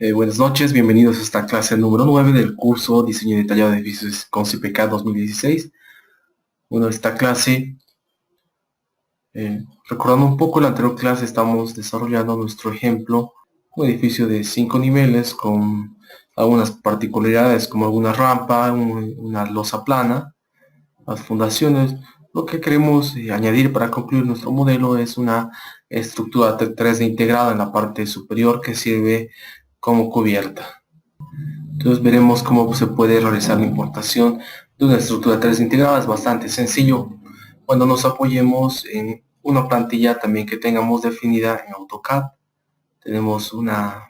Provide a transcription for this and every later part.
Buenas noches, bienvenidos a esta clase número 9 del curso Diseño Detallado de Edificios con CPK 2016. Bueno, esta clase, recordando un poco la anterior clase, estamos desarrollando nuestro ejemplo, un edificio de 5 niveles con algunas particularidades como alguna rampa, una losa plana, las fundaciones. Lo que queremos añadir para concluir nuestro modelo es una estructura 3D integrada en la parte superior que sirve como cubierta. Entonces veremos cómo se puede realizar la importación de una estructura 3D integrada. Es bastante sencillo cuando nos apoyemos en una plantilla también que tengamos definida en AutoCAD. Tenemos una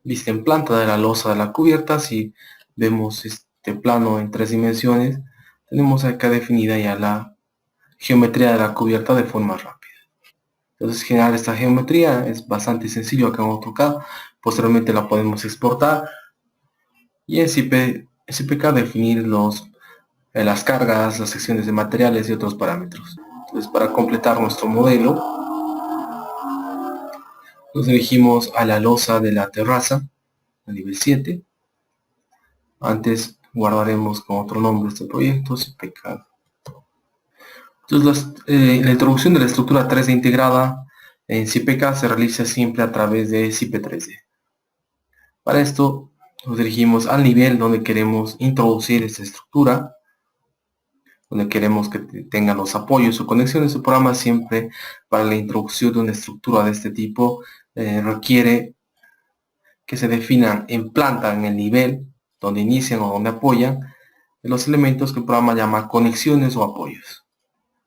vista en planta de la losa de la cubierta. Si vemos este plano en 3 dimensiones, tenemos acá definida ya la geometría de la cubierta de forma rápida. Entonces generar esta geometría es bastante sencillo acá en AutoCAD. Posteriormente la podemos exportar y en CPK definir las cargas, las secciones de materiales y otros parámetros. Entonces, para completar nuestro modelo, nos dirigimos a la losa de la terraza, a nivel 7. Antes guardaremos con otro nombre este proyecto, CPK. Entonces, la introducción de la estructura 3D integrada en CPK se realiza siempre a través de CP 3D. Para esto, nos dirigimos al nivel donde queremos introducir esta estructura, donde queremos que tenga los apoyos o conexiones. El programa siempre para la introducción de una estructura de este tipo requiere que se definan en planta, en el nivel donde inician o donde apoyan, los elementos que el programa llama conexiones o apoyos.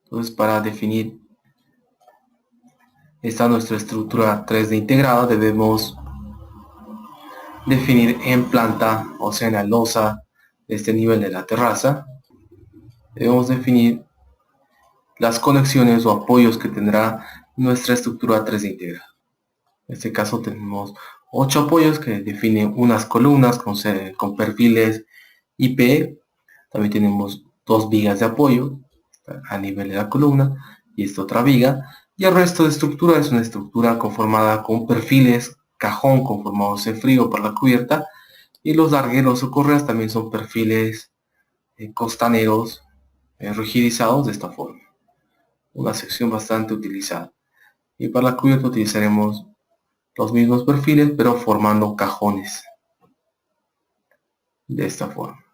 Entonces, para definir esta nuestra estructura 3D integrada, debemos definir en planta, o sea en la losa de este nivel de la terraza, debemos definir las conexiones o apoyos que tendrá nuestra estructura 3D integrada. En este caso tenemos 8 apoyos que definen unas columnas con perfiles IP. También tenemos 2 vigas de apoyo a nivel de la columna y esta otra viga. Y el resto de estructura es una estructura conformada con perfiles cajón conformados en frío por la cubierta. Y los largueros o correas también son perfiles costaneros rigidizados de esta forma. Una sección bastante utilizada. Y para la cubierta utilizaremos los mismos perfiles pero formando cajones de esta forma.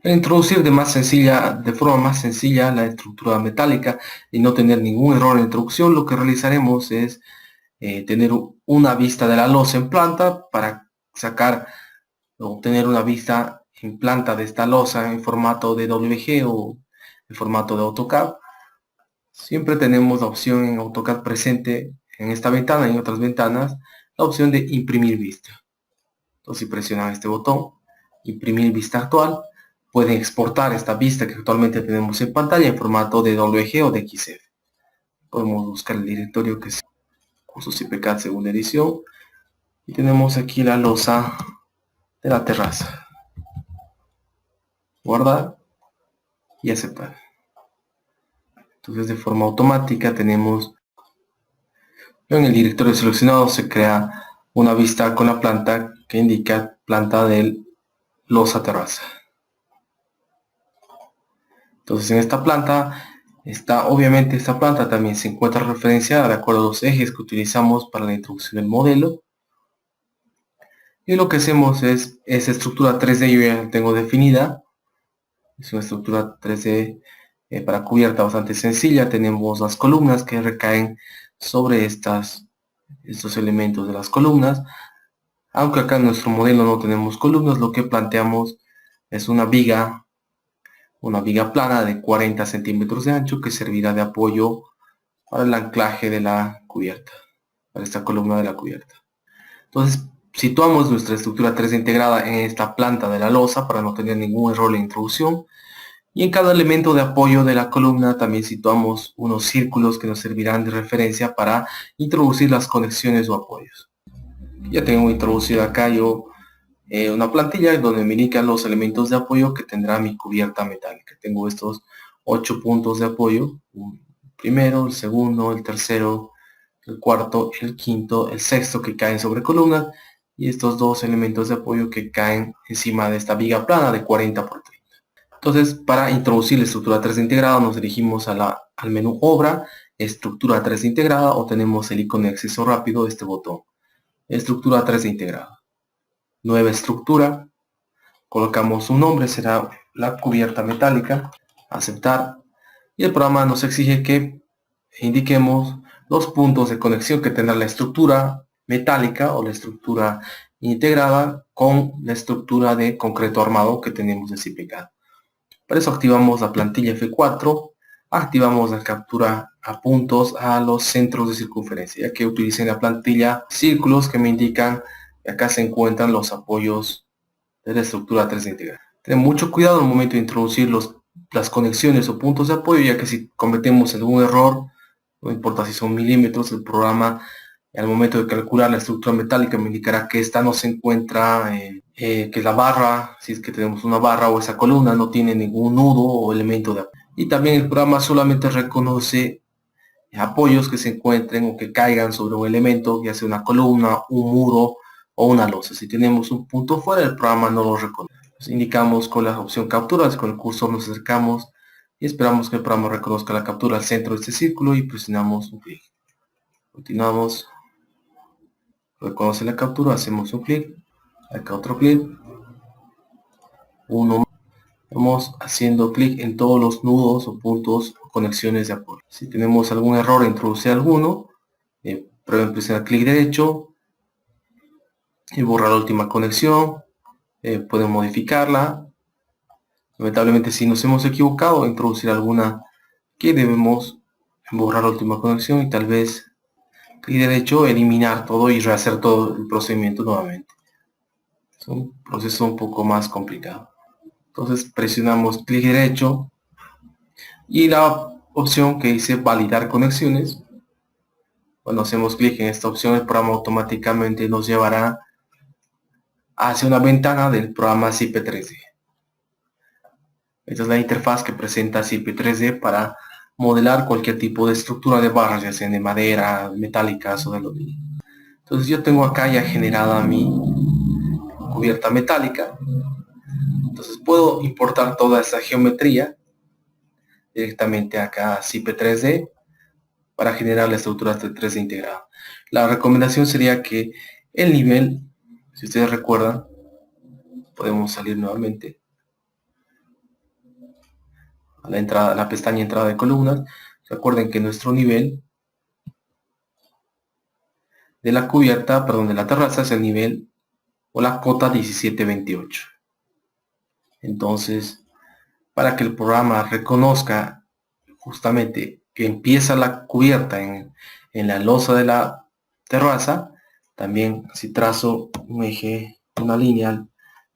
Al introducir de forma más sencilla la estructura metálica y no tener ningún error en la introducción, lo que realizaremos es tener una vista de la losa en planta para sacar o obtener una vista en planta de esta losa en formato de WG o en formato de AutoCAD. Siempre tenemos la opción en AutoCAD presente en esta ventana y en otras ventanas, la opción de imprimir vista. Entonces, si presionan este botón, imprimir vista actual, pueden exportar esta vista que actualmente tenemos en pantalla en formato de WG o de XF. Podemos buscar el directorio que es curso CPK segunda edición y tenemos aquí la losa de la terraza. Guardar y aceptar. Entonces, de forma automática tenemos en el directorio seleccionado se crea una vista con la planta que indica planta del losa terraza. Entonces, en esta planta obviamente esta planta también se encuentra referenciada de acuerdo a los ejes que utilizamos para la introducción del modelo. Y lo que hacemos es esa estructura 3D yo ya la tengo definida. Es una estructura 3D para cubierta bastante sencilla. Tenemos las columnas que recaen sobre estos elementos de las columnas. Aunque acá en nuestro modelo no tenemos columnas, lo que planteamos es una viga plana de 40 centímetros de ancho que servirá de apoyo para el anclaje de la cubierta, para esta columna de la cubierta. Entonces, situamos nuestra estructura 3D integrada en esta planta de la losa para no tener ningún error en introducción. Y en cada elemento de apoyo de la columna también situamos unos círculos que nos servirán de referencia para introducir las conexiones o apoyos. Ya tengo introducido acá yo una plantilla donde me indican los elementos de apoyo que tendrá mi cubierta metálica. Tengo estos 8 puntos de apoyo, el primero, el segundo, el tercero, el cuarto, el quinto, el sexto que caen sobre columnas y estos dos elementos de apoyo que caen encima de esta viga plana de 40 por 30. Entonces, para introducir la estructura 3D integrada nos dirigimos al menú obra, estructura 3D integrada, o tenemos el icono de acceso rápido de este botón, estructura 3D integrada. Nueva estructura, colocamos un nombre, será la cubierta metálica, aceptar, y el programa nos exige que indiquemos los puntos de conexión que tendrá la estructura metálica o la estructura integrada con la estructura de concreto armado que tenemos especificado. Para eso activamos la plantilla F4, activamos la captura a puntos a los centros de circunferencia, ya que utilicen la plantilla círculos que me indican que acá se encuentran los apoyos de la estructura 3D integrada. Ten mucho cuidado al momento de introducir las conexiones o puntos de apoyo, ya que si cometemos algún error, no importa si son milímetros, el programa al momento de calcular la estructura metálica me indicará que esta no se encuentra, que la barra, si es que tenemos una barra o esa columna, no tiene ningún nudo o elemento de apoyo. Y también el programa solamente reconoce apoyos que se encuentren o que caigan sobre un elemento, ya sea una columna, un muro o una losa. Si tenemos un punto fuera, el programa no lo reconoce. Entonces, indicamos con la opción capturas, con el cursor nos acercamos y esperamos que el programa reconozca la captura al centro de este círculo y presionamos un clic. Continuamos, reconoce la captura, hacemos un clic, acá otro clic, uno, vamos haciendo clic en todos los nudos o puntos o conexiones de apoyo. Si tenemos algún error, introduce alguno, prueben presionar clic derecho y borrar la última conexión, pueden modificarla. Lamentablemente, si nos hemos equivocado, introducir alguna que debemos borrar la última conexión y tal vez clic derecho, eliminar todo y rehacer todo el procedimiento nuevamente. Es un proceso un poco más complicado. Entonces presionamos clic derecho y la opción que dice validar conexiones. Cuando hacemos clic en esta opción, el programa automáticamente nos llevará hacia una ventana del programa SIP 3D. Esta es la interfaz que presenta SIP 3D para modelar cualquier tipo de estructura de barras, ya sean de madera, metálicas o de aluminio. Entonces yo tengo acá ya generada mi cubierta metálica. Entonces puedo importar toda esa geometría directamente acá a SIP 3D para generar la estructura 3D integrada. La recomendación sería que el nivel, si ustedes recuerdan, podemos salir nuevamente a la entrada, a la pestaña entrada de columnas. Recuerden que nuestro nivel de la cubierta, perdón, de la terraza es el nivel o la cota 1728. Entonces, para que el programa reconozca justamente que empieza la cubierta en la losa de la terraza, también si trazo un eje, una línea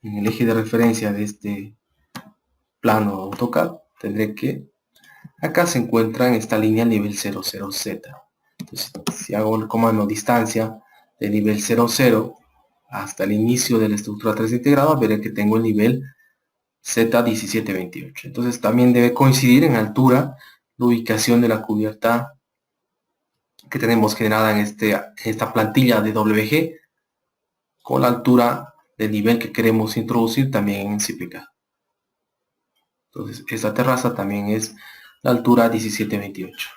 en el eje de referencia de este plano AutoCAD, tendré que acá se encuentra en esta línea nivel 00Z. Entonces, si hago el comando distancia de nivel 00 hasta el inicio de la estructura 3D integrada, veré que tengo el nivel Z1728. Entonces también debe coincidir en altura la ubicación de la cubierta que tenemos generada en esta plantilla de WG con la altura del nivel que queremos introducir también en CPK. Entonces esta terraza también es la altura 1728.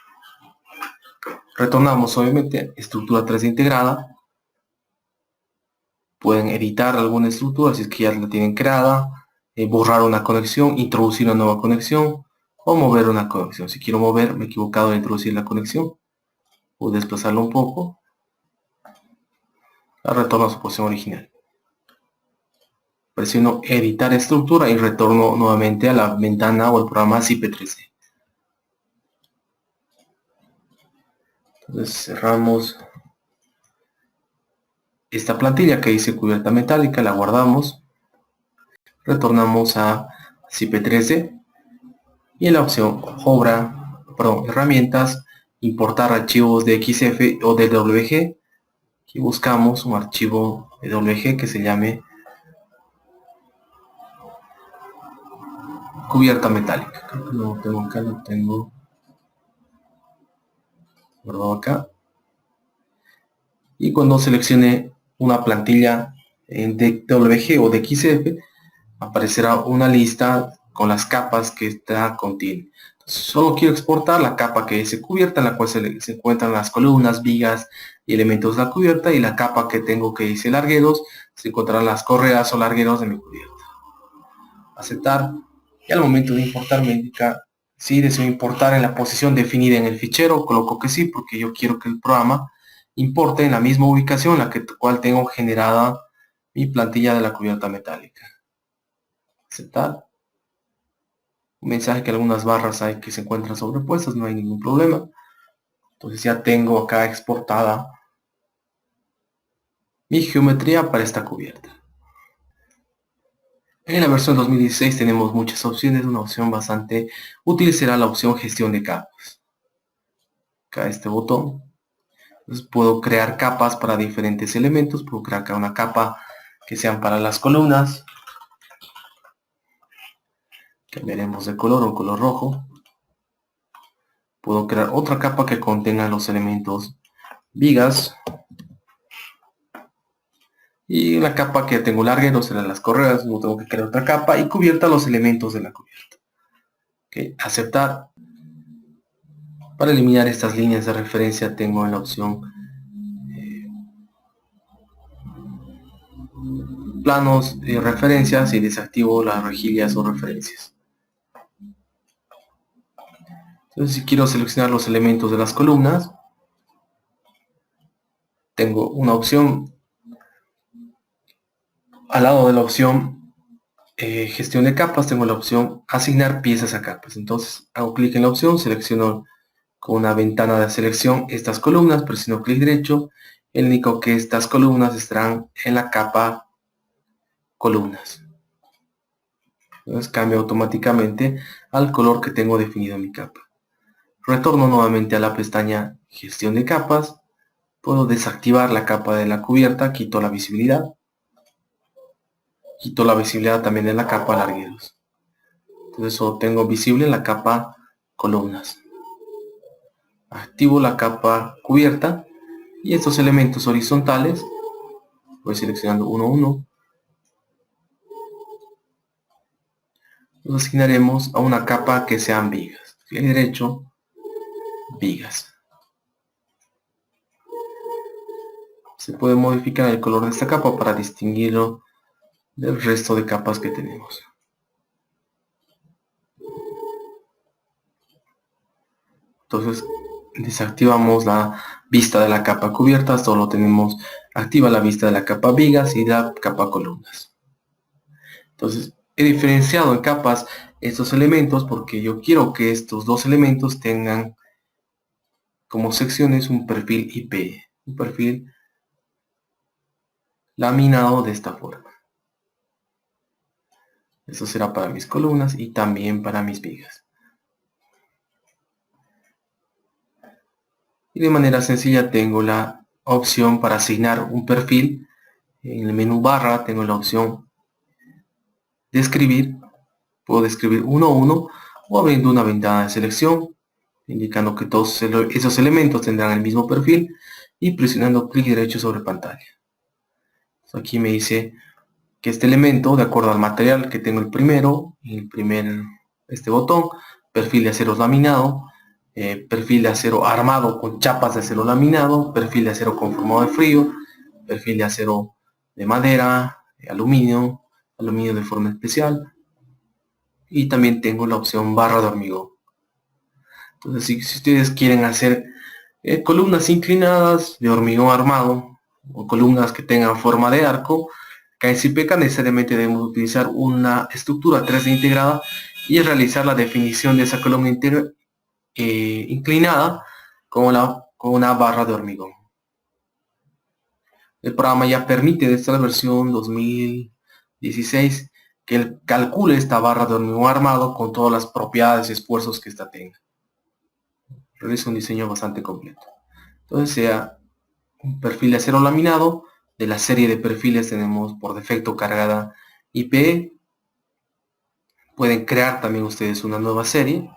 Retornamos obviamente estructura 3D integrada. Pueden editar alguna estructura si es que ya la tienen creada, borrar una conexión, introducir una nueva conexión o mover una conexión. Si quiero mover, me he equivocado de introducir la conexión o desplazarlo un poco, la retorno a su posición original. Presiono editar estructura y retorno nuevamente a la ventana o el programa SIP 3D. Entonces cerramos esta plantilla que dice cubierta metálica, la guardamos, retornamos a SIP 3D y en la opción herramientas, importar archivos de XF o de WG. Aquí buscamos un archivo de WG que se llame cubierta metálica. No tengo acá, lo tengo guardado acá. Y cuando seleccione una plantilla en DWG o DXF, aparecerá una lista con las capas que esta contiene. Entonces, solo quiero exportar la capa que es cubierta, en la cual se encuentran las columnas, vigas y elementos de la cubierta, y la capa que tengo que dice largueros, se encontrarán las correas o largueros de mi cubierta. Aceptar, y al momento de importar me indica si deseo importar en la posición definida en el fichero. Coloco que sí, porque yo quiero que el programa importe en la misma ubicación en la cual tengo generada mi plantilla de la cubierta metálica. Aceptar. Un mensaje que algunas barras hay que se encuentran sobrepuestas, no hay ningún problema. Entonces ya tengo acá exportada mi geometría para esta cubierta. En la versión 2016 tenemos muchas opciones. Una opción bastante útil será la opción gestión de capas. Acá este botón. Entonces puedo crear capas para diferentes elementos. Puedo crear acá una capa que sean para las columnas. Cambiaremos de color, un color rojo. Puedo crear otra capa que contenga los elementos vigas. Y la capa que tengo largueros serán las correas. No tengo que crear otra capa. Y cubierta los elementos de la cubierta. Okay. Aceptar. Para eliminar estas líneas de referencia tengo en la opción planos y referencias, y desactivo las rejillas o referencias. Entonces, si quiero seleccionar los elementos de las columnas, tengo una opción al lado de la opción gestión de capas. Tengo la opción asignar piezas a capas. Entonces hago clic en la opción, selecciono con una ventana de selección estas columnas, presiono clic derecho, indico que estas columnas estarán en la capa columnas. Entonces cambia automáticamente al color que tengo definido en mi capa. Retorno nuevamente a la pestaña gestión de capas. Puedo desactivar la capa de la cubierta, quito la visibilidad. Quito la visibilidad también de la capa largueros. Entonces solo tengo visible la capa columnas. Activo la capa cubierta y estos elementos horizontales voy seleccionando uno a uno. Los asignaremos a una capa que sean vigas. Clic derecho, vigas. Se puede modificar el color de esta capa para distinguirlo del resto de capas que tenemos. Entonces desactivamos la vista de la capa cubierta, solo tenemos activa la vista de la capa vigas y de la capa columnas. Entonces he diferenciado en capas estos elementos porque yo quiero que estos dos elementos tengan como secciones un perfil IP, un perfil laminado de esta forma. Esto será para mis columnas y también para mis vigas. Y de manera sencilla tengo la opción para asignar un perfil. En el menú barra tengo la opción describir. Puedo describir uno a uno o abriendo una ventana de selección, indicando que todos esos elementos tendrán el mismo perfil, y presionando clic derecho sobre pantalla. Aquí me dice que este elemento, de acuerdo al material que tengo, este botón, perfil de acero laminado, perfil de acero armado con chapas de acero laminado, perfil de acero conformado de frío, perfil de acero de madera, aluminio de forma especial, y también tengo la opción barra de hormigón. Entonces, si ustedes quieren hacer columnas inclinadas de hormigón armado o columnas que tengan forma de arco, KSPK necesariamente debemos utilizar una estructura 3D integrada y realizar la definición de esa columna inclinada con una barra de hormigón. El programa ya permite desde la versión 2016 que él calcule esta barra de hormigón armado con todas las propiedades y esfuerzos que ésta tenga. Realiza un diseño bastante completo. Entonces sea un perfil de acero laminado. De la serie de perfiles tenemos por defecto cargada IP. Pueden crear también ustedes una nueva serie.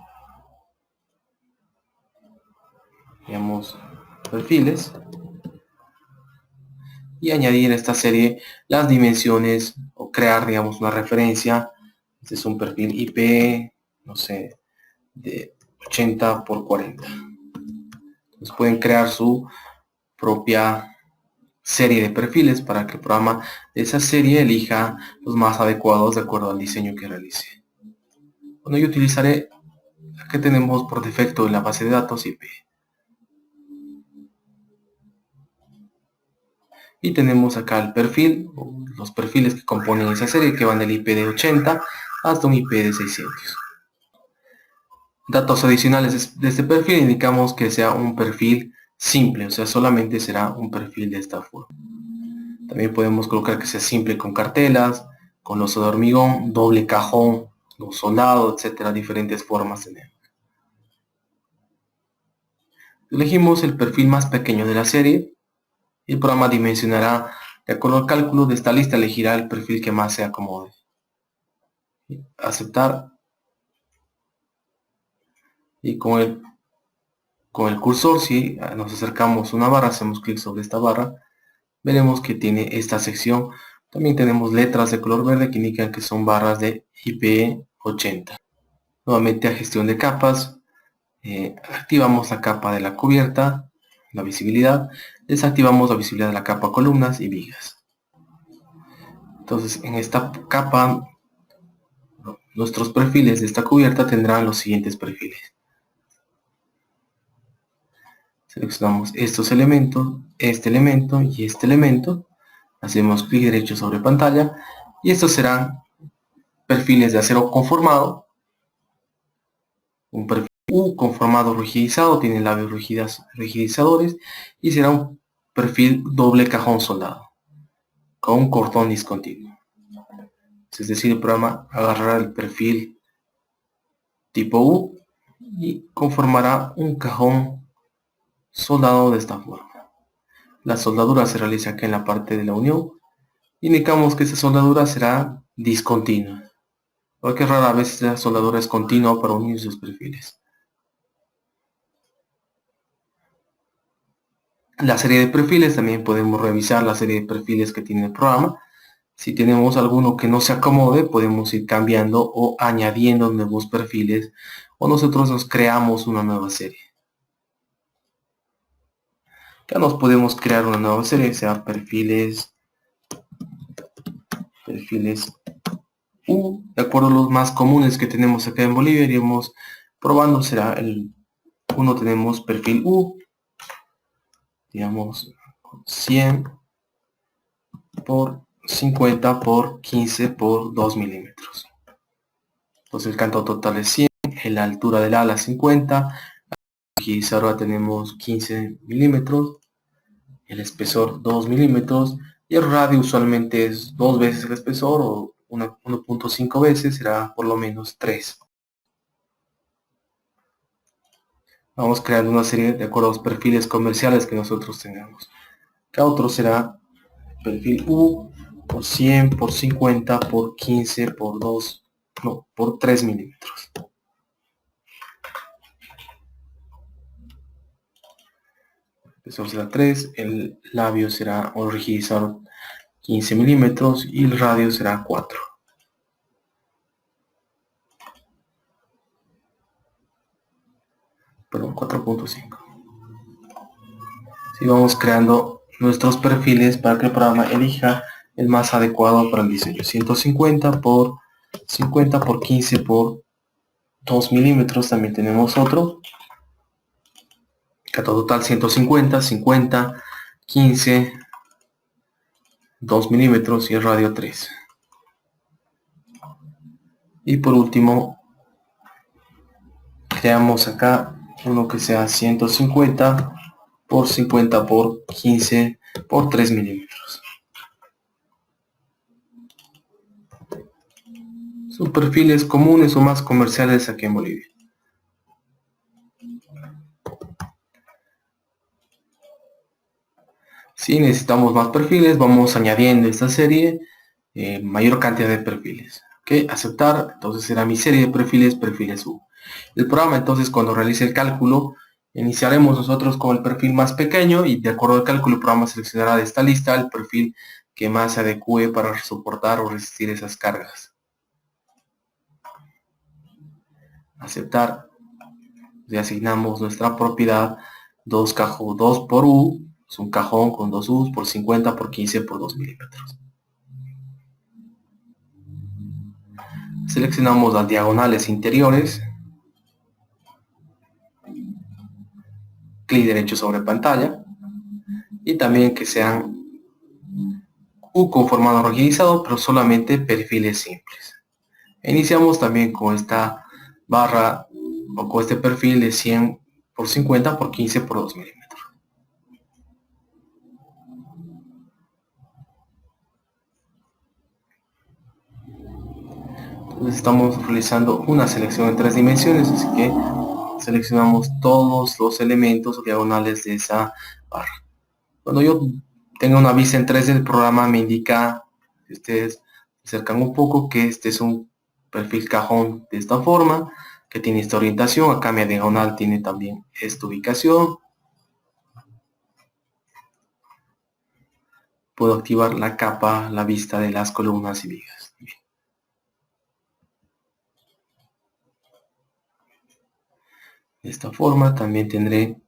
Veamos perfiles. y añadir a esta serie las dimensiones o crear, digamos, una referencia. Este es un perfil IP, no sé, de 80 por 40. Entonces pueden crear su propia serie de perfiles para que el programa de esa serie elija los más adecuados de acuerdo al diseño que realice. Bueno, yo utilizaré la que tenemos por defecto en la base de datos IP. Y tenemos acá el perfil, los perfiles que componen esa serie, que van del IP de 80 hasta un IP de 600. Datos adicionales de este perfil indicamos que sea un perfil simple, o sea, solamente será un perfil de esta forma. También podemos colocar que sea simple con cartelas, con losa de hormigón, doble cajón, los soldados, etcétera, diferentes formas tenemos. Elegimos el perfil más pequeño de la serie. El programa dimensionará, de acuerdo al cálculo de esta lista, elegirá el perfil que más se acomode. Aceptar. Y con el cursor, si nos acercamos a una barra, hacemos clic sobre esta barra, veremos que tiene esta sección. También tenemos letras de color verde que indican que son barras de IP 80. Nuevamente a gestión de capas, activamos la capa de la cubierta, la visibilidad, desactivamos la visibilidad de la capa columnas y vigas. Entonces en esta capa, nuestros perfiles de esta cubierta tendrán los siguientes perfiles. Seleccionamos estos elementos, este elemento y este elemento. Hacemos clic derecho sobre pantalla y estos serán perfiles de acero conformado. Un perfil U conformado rigidizado, tiene labios rigidizadores, y será un perfil doble cajón soldado con un cordón discontinuo. Es decir, el programa agarrará el perfil tipo U y conformará un cajón soldado de esta forma. La soldadura se realiza aquí en la parte de la unión. Indicamos que esta soldadura será discontinua, porque rara vez la soldadura es continua para unir sus perfiles. La serie de perfiles, también podemos revisar la serie de perfiles que tiene el programa. Si tenemos alguno que no se acomode, podemos ir cambiando o añadiendo nuevos perfiles, o nosotros nos creamos una nueva serie. Ya nos podemos crear una nueva serie, sea perfiles U, de acuerdo a los más comunes que tenemos acá en Bolivia. Iríamos probando, será el uno, tenemos perfil U, digamos 100 por 50 por 15 por 2 milímetros. Entonces el canto total es 100, en la altura del ala 50, ahora tenemos 15 milímetros, el espesor 2 milímetros y el radio usualmente es 2 veces el espesor o 1.5 veces, será por lo menos 3. Vamos creando una serie de acuerdo a los perfiles comerciales que nosotros tengamos. Cada otro será perfil U por 100 por 50 por 15 por 2, no, por 3 milímetros. El espesor será 3, el labio será o rigidizador 15 milímetros y el radio será 4. Perdón, 4.5. Si vamos creando nuestros perfiles para que el programa elija el más adecuado para el diseño. 150 por 50 por 15 por 2 milímetros. También tenemos otro. Cada total 150, 50, 15, 2 milímetros y el radio 3. Y por último, creamos acá uno que sea 150 por 50 por 15 por 3 milímetros. Son perfiles comunes o más comerciales aquí en Bolivia. Si necesitamos más perfiles, vamos añadiendo esta serie mayor cantidad de perfiles. ¿Ok? Aceptar, entonces será mi serie de perfiles, perfiles U. El programa entonces cuando realice el cálculo Iniciaremos nosotros con el perfil más pequeño y de acuerdo al cálculo el programa seleccionará de esta lista el perfil que más se adecue para soportar o resistir esas cargas. Aceptar. Le asignamos nuestra propiedad 2 por U, es un cajón con 2 U por 50 por 15 por 2 milímetros. Seleccionamos las diagonales interiores, clic derecho sobre pantalla y también que sean U con formato rojizado, pero solamente perfiles simples. Iniciamos también con esta barra o con este perfil de 100 por 50 por 15 por 2 milímetros. Entonces estamos realizando una selección en 3 dimensiones, así que seleccionamos todos los elementos o diagonales de esa barra. Cuando yo tenga una vista en 3D, el programa me indica, si ustedes se acercan un poco, que este es un perfil cajón de esta forma, que tiene esta orientación. Acá mi diagonal tiene también esta ubicación. Puedo activar la capa, la vista de las columnas y vigas. Bien. De esta forma también tendré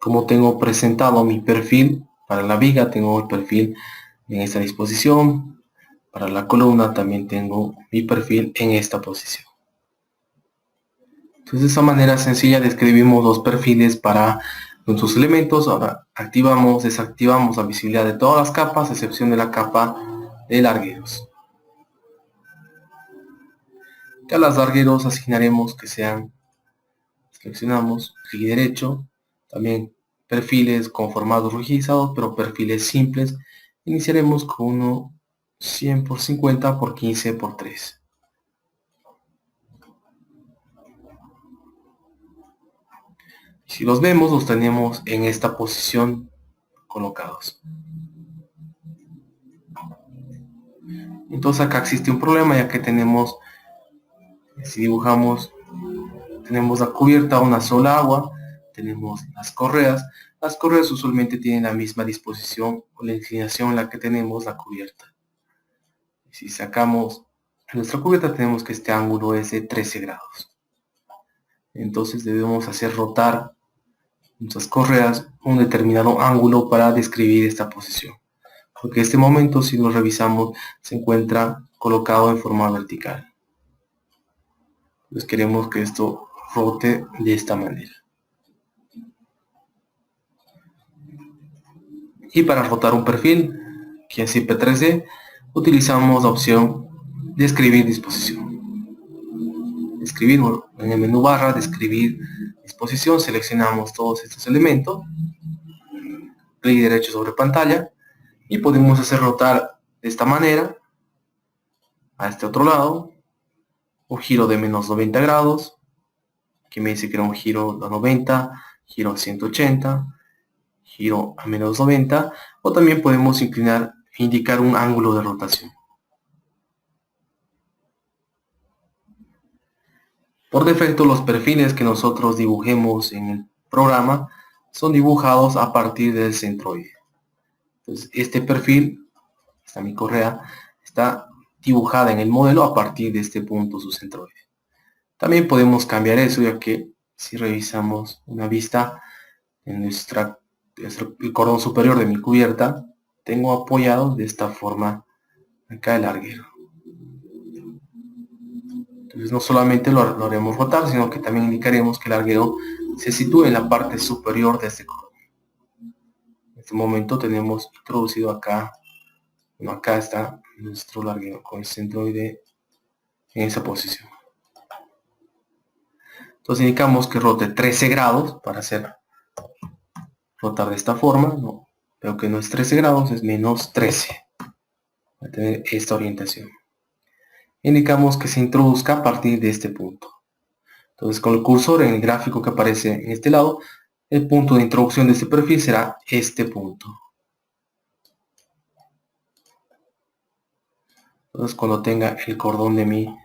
como tengo presentado mi perfil para la viga, tengo el perfil en esta disposición. Para la columna también tengo mi perfil en esta posición. Entonces de esta manera sencilla describimos los perfiles para nuestros elementos. Ahora activamos, desactivamos la visibilidad de todas las capas, a excepción de la capa de largueros. Ya las largueros asignaremos que sean, seleccionamos, clic derecho, también perfiles con formatos rojizados, pero perfiles simples. Iniciaremos con uno 100 por 50 por 15 por 3. Si los vemos, los tenemos en esta posición colocados. Entonces acá existe un problema, ya que tenemos, si dibujamos, tenemos la cubierta una sola agua, tenemos las correas usualmente tienen la misma disposición o la inclinación en la que tenemos la cubierta. Si sacamos nuestra cubierta, tenemos que este ángulo es de 13 grados. Entonces debemos hacer rotar nuestras correas un determinado ángulo para describir esta posición, porque en este momento, si lo revisamos, se encuentra colocado en forma vertical. Entonces queremos que esto rote de esta manera. Y para rotar un perfil, que es IP3D, utilizamos la opción de escribir disposición. Escribir en el menú barra, describir disposición, seleccionamos todos estos elementos, clic derecho sobre pantalla y podemos hacer rotar de esta manera a este otro lado, un giro de menos 90 grados, que me dice que era un giro a 90, giro a 180, giro a menos 90, o también podemos inclinar e indicar un ángulo de rotación. Por defecto, los perfiles que nosotros dibujemos en el programa son dibujados a partir del centroide. Entonces, este perfil, esta mi correa, está dibujada en el modelo a partir de este punto, su centroide. También podemos cambiar eso, ya que si revisamos una vista en el cordón superior de mi cubierta, tengo apoyado de esta forma acá el larguero. Entonces no solamente lo haremos rotar, sino que también indicaremos que el larguero se sitúe en la parte superior de este cordón. En este momento tenemos introducido acá, bueno, acá está nuestro larguero con el centroide en esa posición. Entonces indicamos que rote 13 grados para hacer rotar de esta forma. No, veo que no es 13 grados, es menos 13. Va a tener esta orientación. Indicamos que se introduzca a partir de este punto. Entonces con el cursor en el gráfico que aparece en este lado, el punto de introducción de este perfil será este punto. Entonces cuando tenga el cordón de mi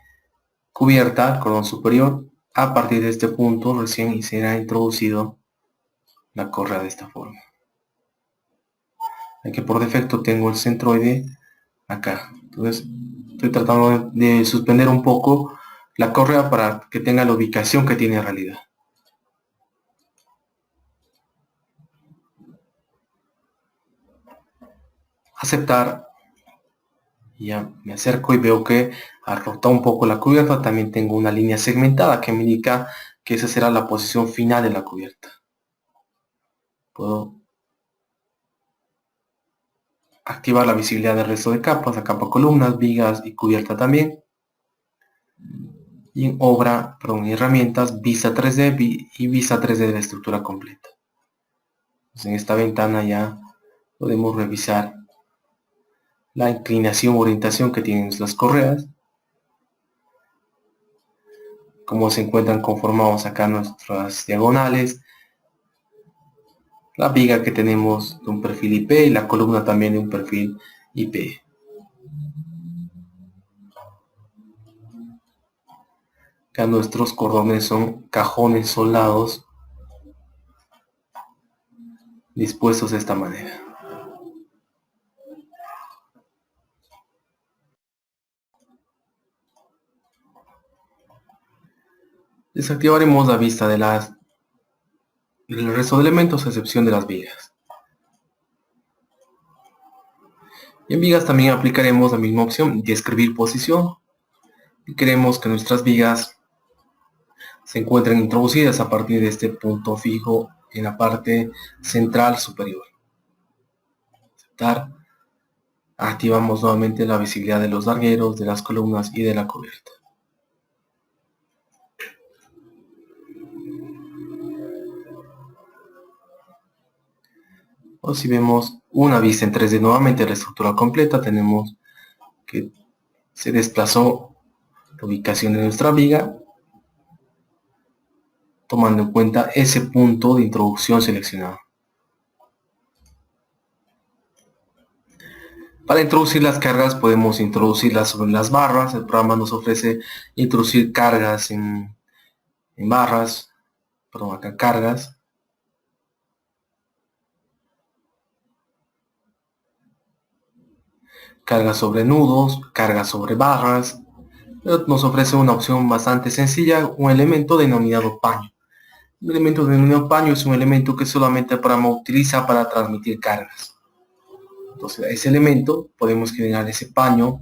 cubierta, el cordón superior, a partir de este punto recién será introducido la correa de esta forma. Aquí por defecto tengo el centroide acá. Entonces estoy tratando de suspender un poco la correa para que tenga la ubicación que tiene en realidad. Aceptar. Ya me acerco y veo que al rotar un poco la cubierta también tengo una línea segmentada que me indica que esa será la posición final de la cubierta. Puedo activar la visibilidad del resto de capas, la capa columnas, vigas y cubierta también. Y en herramientas, vista 3D y vista 3D de la estructura completa. Entonces, en esta ventana ya podemos revisar la inclinación o orientación que tienen las correas, cómo se encuentran conformados acá nuestras diagonales, la viga que tenemos de un perfil IP y la columna también de un perfil IP. Acá nuestros cordones son cajones soldados dispuestos de esta manera. Desactivaremos la vista del resto de elementos a excepción de las vigas. Y en vigas también aplicaremos la misma opción de escribir posición. Y queremos que nuestras vigas se encuentren introducidas a partir de este punto fijo en la parte central superior. Aceptar. Activamos nuevamente la visibilidad de los largueros, de las columnas y de la cubierta. O si vemos una vista en 3D nuevamente, la estructura completa, tenemos que se desplazó la ubicación de nuestra viga, tomando en cuenta ese punto de introducción seleccionado. Para introducir las cargas podemos introducirlas sobre las barras. El programa nos ofrece introducir cargas en barras, perdón, acá cargas. Cargas sobre nudos, cargas sobre barras. Nos ofrece una opción bastante sencilla, un elemento denominado paño. Un elemento denominado paño es un elemento que solamente el programa utiliza para transmitir cargas. Entonces a ese elemento podemos generar ese paño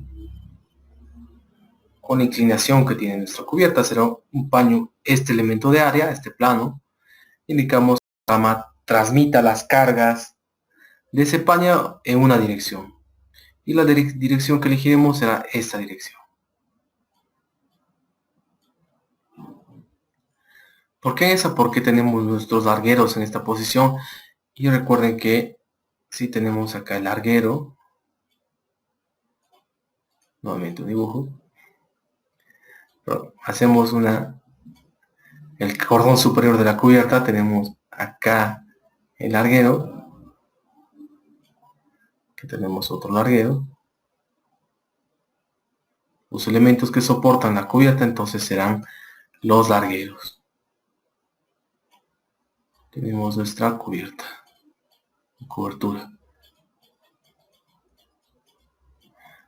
con la inclinación que tiene nuestra cubierta. Será un paño, este elemento de área, este plano. Indicamos que el programa transmita las cargas de ese paño en una dirección. Y la dirección que elegiremos será esta dirección. ¿Por qué esa? Porque tenemos nuestros largueros en esta posición. Y recuerden que si tenemos acá el larguero, nuevamente un dibujo, hacemos el cordón superior de la cubierta, tenemos acá el larguero, que tenemos otro larguero. Los elementos que soportan la cubierta entonces serán los largueros. Tenemos nuestra cubierta, cobertura.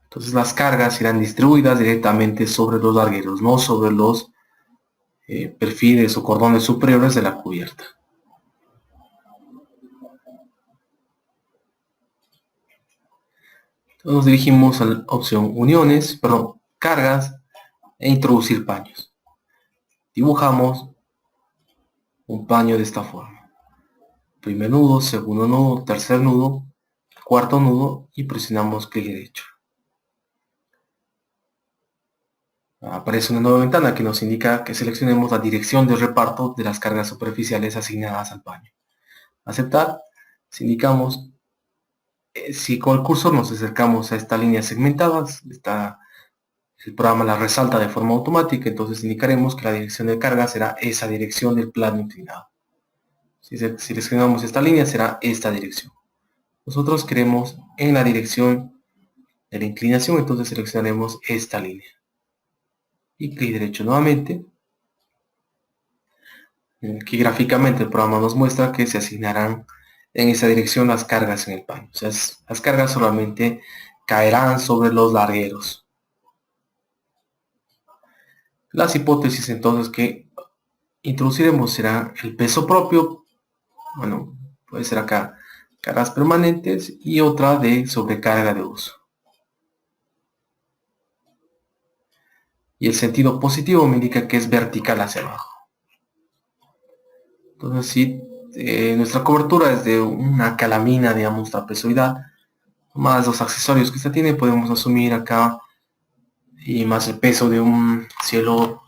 Entonces las cargas serán distribuidas directamente sobre los largueros, no sobre los perfiles o cordones superiores de la cubierta. Entonces nos dirigimos a la opción uniones, cargas e introducir paños. Dibujamos un paño de esta forma. Primer nudo, segundo nudo, tercer nudo, cuarto nudo y presionamos clic derecho. Aparece una nueva ventana que nos indica que seleccionemos la dirección de reparto de las cargas superficiales asignadas al paño. Aceptar. Si indicamos, si con el cursor nos acercamos a esta línea segmentada, el programa la resalta de forma automática, entonces indicaremos que la dirección de carga será esa dirección del plano inclinado. Si seleccionamos esta línea será esta dirección. Nosotros queremos en la dirección de la inclinación, entonces seleccionaremos esta línea. Y clic derecho nuevamente. Aquí gráficamente el programa nos muestra que se asignarán en esa dirección las cargas en el paño. O sea, las cargas solamente caerán sobre los largueros. Las hipótesis entonces que introduciremos será el peso propio, bueno, puede ser acá cargas permanentes, y otra de sobrecarga de uso. Y el sentido positivo me indica que es vertical hacia abajo. Entonces, si nuestra cobertura es de una calamina, digamos, trapezoidal, más los accesorios que esta tiene, podemos asumir acá, y más el peso de un cielo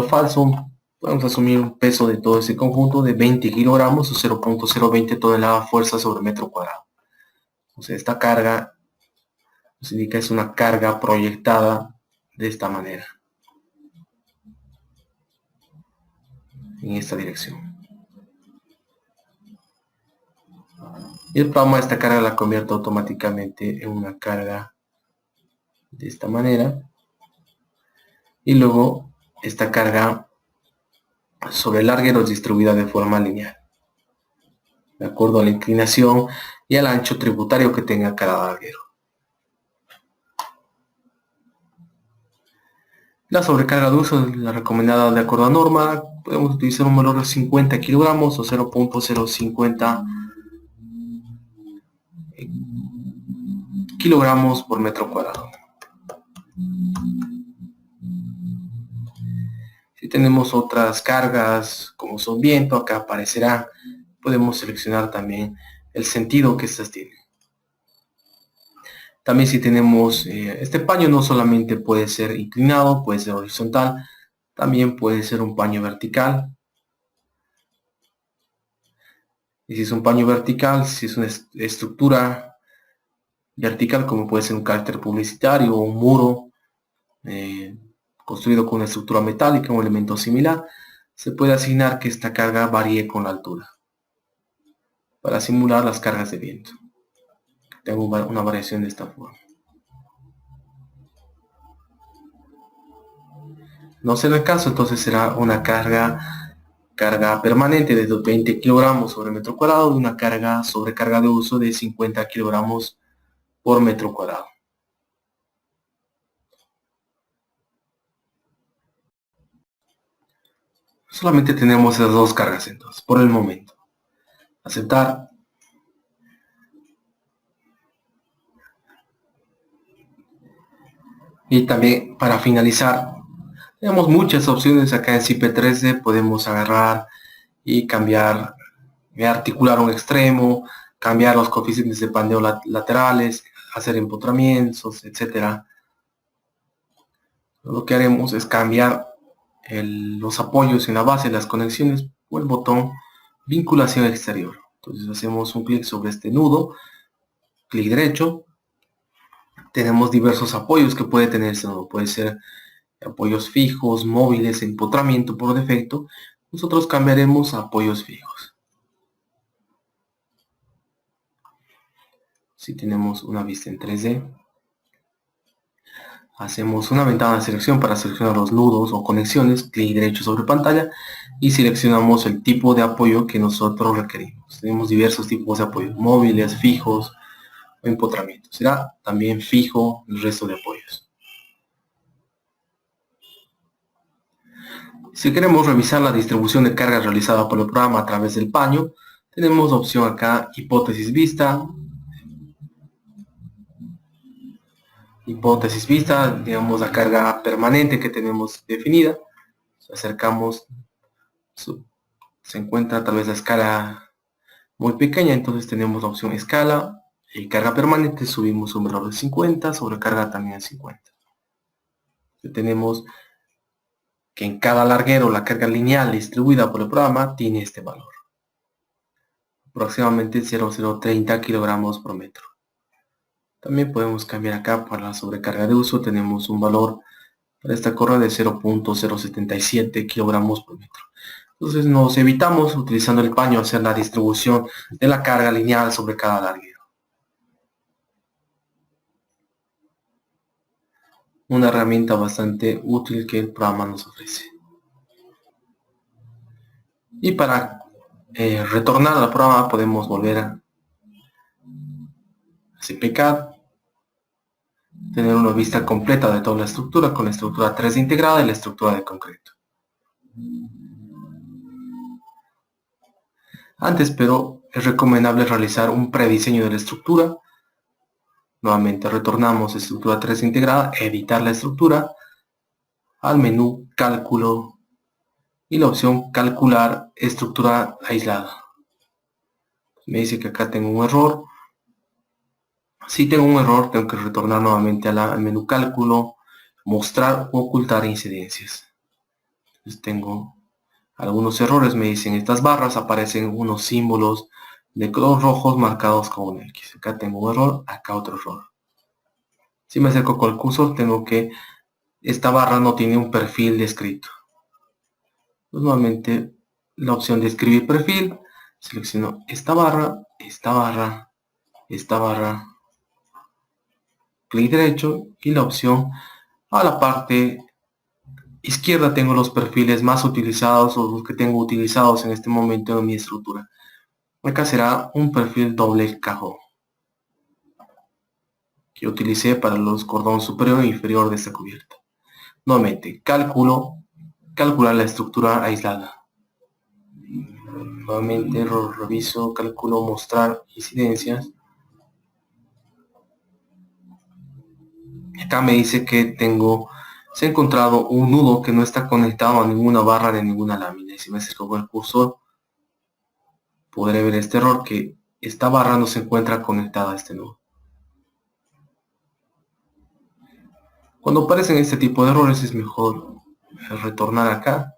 falso, podemos asumir un peso de todo ese conjunto de 20 kilogramos o 0.020 toneladas fuerza sobre metro cuadrado. Entonces esta carga nos indica es una carga proyectada de esta manera, en esta dirección. Y el programa esta carga la convierte automáticamente en una carga de esta manera, y luego esta carga sobre el larguero es distribuida de forma lineal, de acuerdo a la inclinación y al ancho tributario que tenga cada larguero. La sobrecarga de uso es la recomendada de acuerdo a norma. Podemos utilizar un valor de 50 kilogramos o 0.050 kilogramos por metro cuadrado. Si tenemos otras cargas como son viento, acá aparecerá. Podemos seleccionar también el sentido que estas tienen. También si tenemos este paño, no solamente puede ser inclinado, puede ser horizontal, también puede ser un paño vertical. Y si es un paño vertical, si es una estructura vertical, como puede ser un carácter publicitario o un muro construido con una estructura metálica o un elemento similar, se puede asignar que esta carga varíe con la altura para simular las cargas de viento. Tengo una variación de esta forma. No será el caso, entonces será una carga permanente de 20 kilogramos sobre metro cuadrado y una sobrecarga de uso de 50 kilogramos por metro cuadrado. Solamente tenemos esas dos cargas entonces, por el momento. Aceptar. Y también para finalizar, tenemos muchas opciones acá en CIPE 3D. Podemos agarrar y cambiar, articular un extremo, cambiar los coeficientes de pandeo laterales, hacer empotramientos, etcétera. Lo que haremos es cambiar los apoyos en la base de las conexiones o el botón vinculación exterior. Entonces hacemos un clic sobre este nudo, clic derecho. Tenemos diversos apoyos que puede tener este nudo. Puede ser apoyos fijos, móviles, empotramiento por defecto. Nosotros cambiaremos a apoyos fijos. Si tenemos una vista en 3D, hacemos una ventana de selección para seleccionar los nudos o conexiones, clic derecho sobre pantalla y seleccionamos el tipo de apoyo que nosotros requerimos. Tenemos diversos tipos de apoyos, móviles, fijos o empotramiento. Será también fijo el resto de apoyos. Si queremos revisar la distribución de cargas realizada por el programa a través del paño, tenemos la opción acá, hipótesis vista. Hipótesis vista, digamos la carga permanente que tenemos definida. Acercamos, se encuentra tal vez la escala muy pequeña, entonces tenemos la opción escala y carga permanente, subimos un valor de 50, sobrecarga también 50. Tenemos que en cada larguero la carga lineal distribuida por el programa tiene este valor, aproximadamente 0,030 kilogramos por metro. También podemos cambiar acá para la sobrecarga de uso, tenemos un valor para esta correa de 0.077 kilogramos por metro. Entonces nos evitamos, utilizando el paño, hacer la distribución de la carga lineal sobre cada larguero. una herramienta bastante útil que el programa nos ofrece. Y para retornar al programa podemos volver a CPCAD, tener una vista completa de toda la estructura con la estructura 3D integrada y la estructura de concreto. Antes, pero es recomendable realizar un prediseño de la estructura. Nuevamente retornamos a estructura 3D integrada, editar la estructura, al menú cálculo y la opción calcular estructura aislada. Me dice que acá tengo un error. Si tengo un error, tengo que retornar nuevamente al menú cálculo, mostrar o ocultar incidencias. Entonces tengo algunos errores, me dicen estas barras, aparecen unos símbolos de color rojos marcados con un X. Acá tengo un error, acá otro error. Si me acerco con el cursor, tengo que esta barra no tiene un perfil descrito. Pues nuevamente la opción de escribir perfil, selecciono esta barra, esta barra, esta barra, clic derecho y la opción a la parte izquierda tengo los perfiles más utilizados o los que tengo utilizados en este momento en mi estructura. Acá será un perfil doble cajón que utilicé para los cordones superior e inferior de esta cubierta. Nuevamente, calcular la estructura aislada. Nuevamente reviso, calculo, mostrar incidencias. Acá me dice que se ha encontrado un nudo que no está conectado a ninguna barra de ninguna lámina. Y si me acerco con el cursor, podré ver este error, que esta barra no se encuentra conectada a este nudo. Cuando aparecen este tipo de errores es mejor retornar acá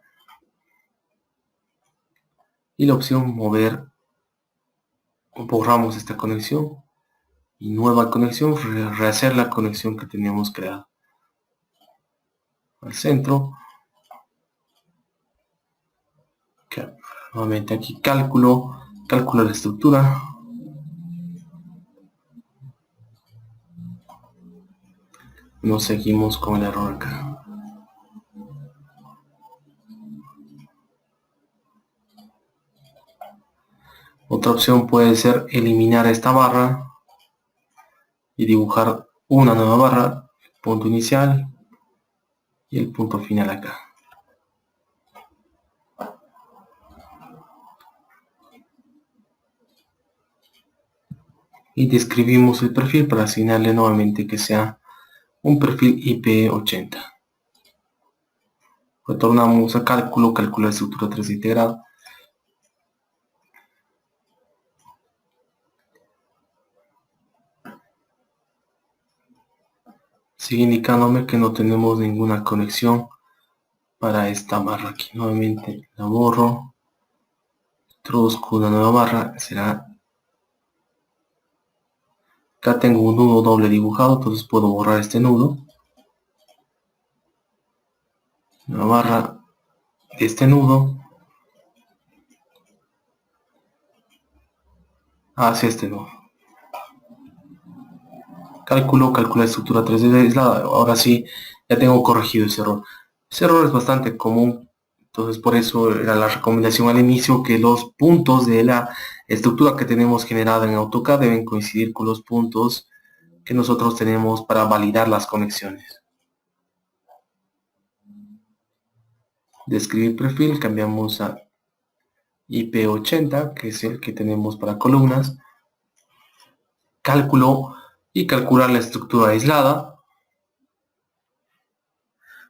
y la opción mover, borramos esta conexión y nueva conexión, rehacer la conexión que teníamos creada. Al centro, nuevamente aquí calculo la estructura. Nos seguimos con el error acá. Otra opción puede ser eliminar esta barra y dibujar una nueva barra, punto inicial y el punto final acá. Y describimos el perfil para asignarle nuevamente que sea un perfil IP80. Retornamos a cálculo, calcular estructura 3D integrada. Sigue indicándome que no tenemos ninguna conexión para esta barra aquí. Nuevamente la borro, introduzco una nueva barra, será, acá tengo un nudo doble dibujado, entonces puedo borrar este nudo, una barra de este nudo hacia este nudo. Calcula estructura 3D aislada. Ahora sí, ya tengo corregido ese error. Ese error es bastante común, entonces por eso era la recomendación al inicio que los puntos de la estructura que tenemos generada en AutoCAD deben coincidir con los puntos que nosotros tenemos para validar las conexiones. Describir perfil, cambiamos a IP80, que es el que tenemos para columnas. Cálculo y calcular la estructura aislada.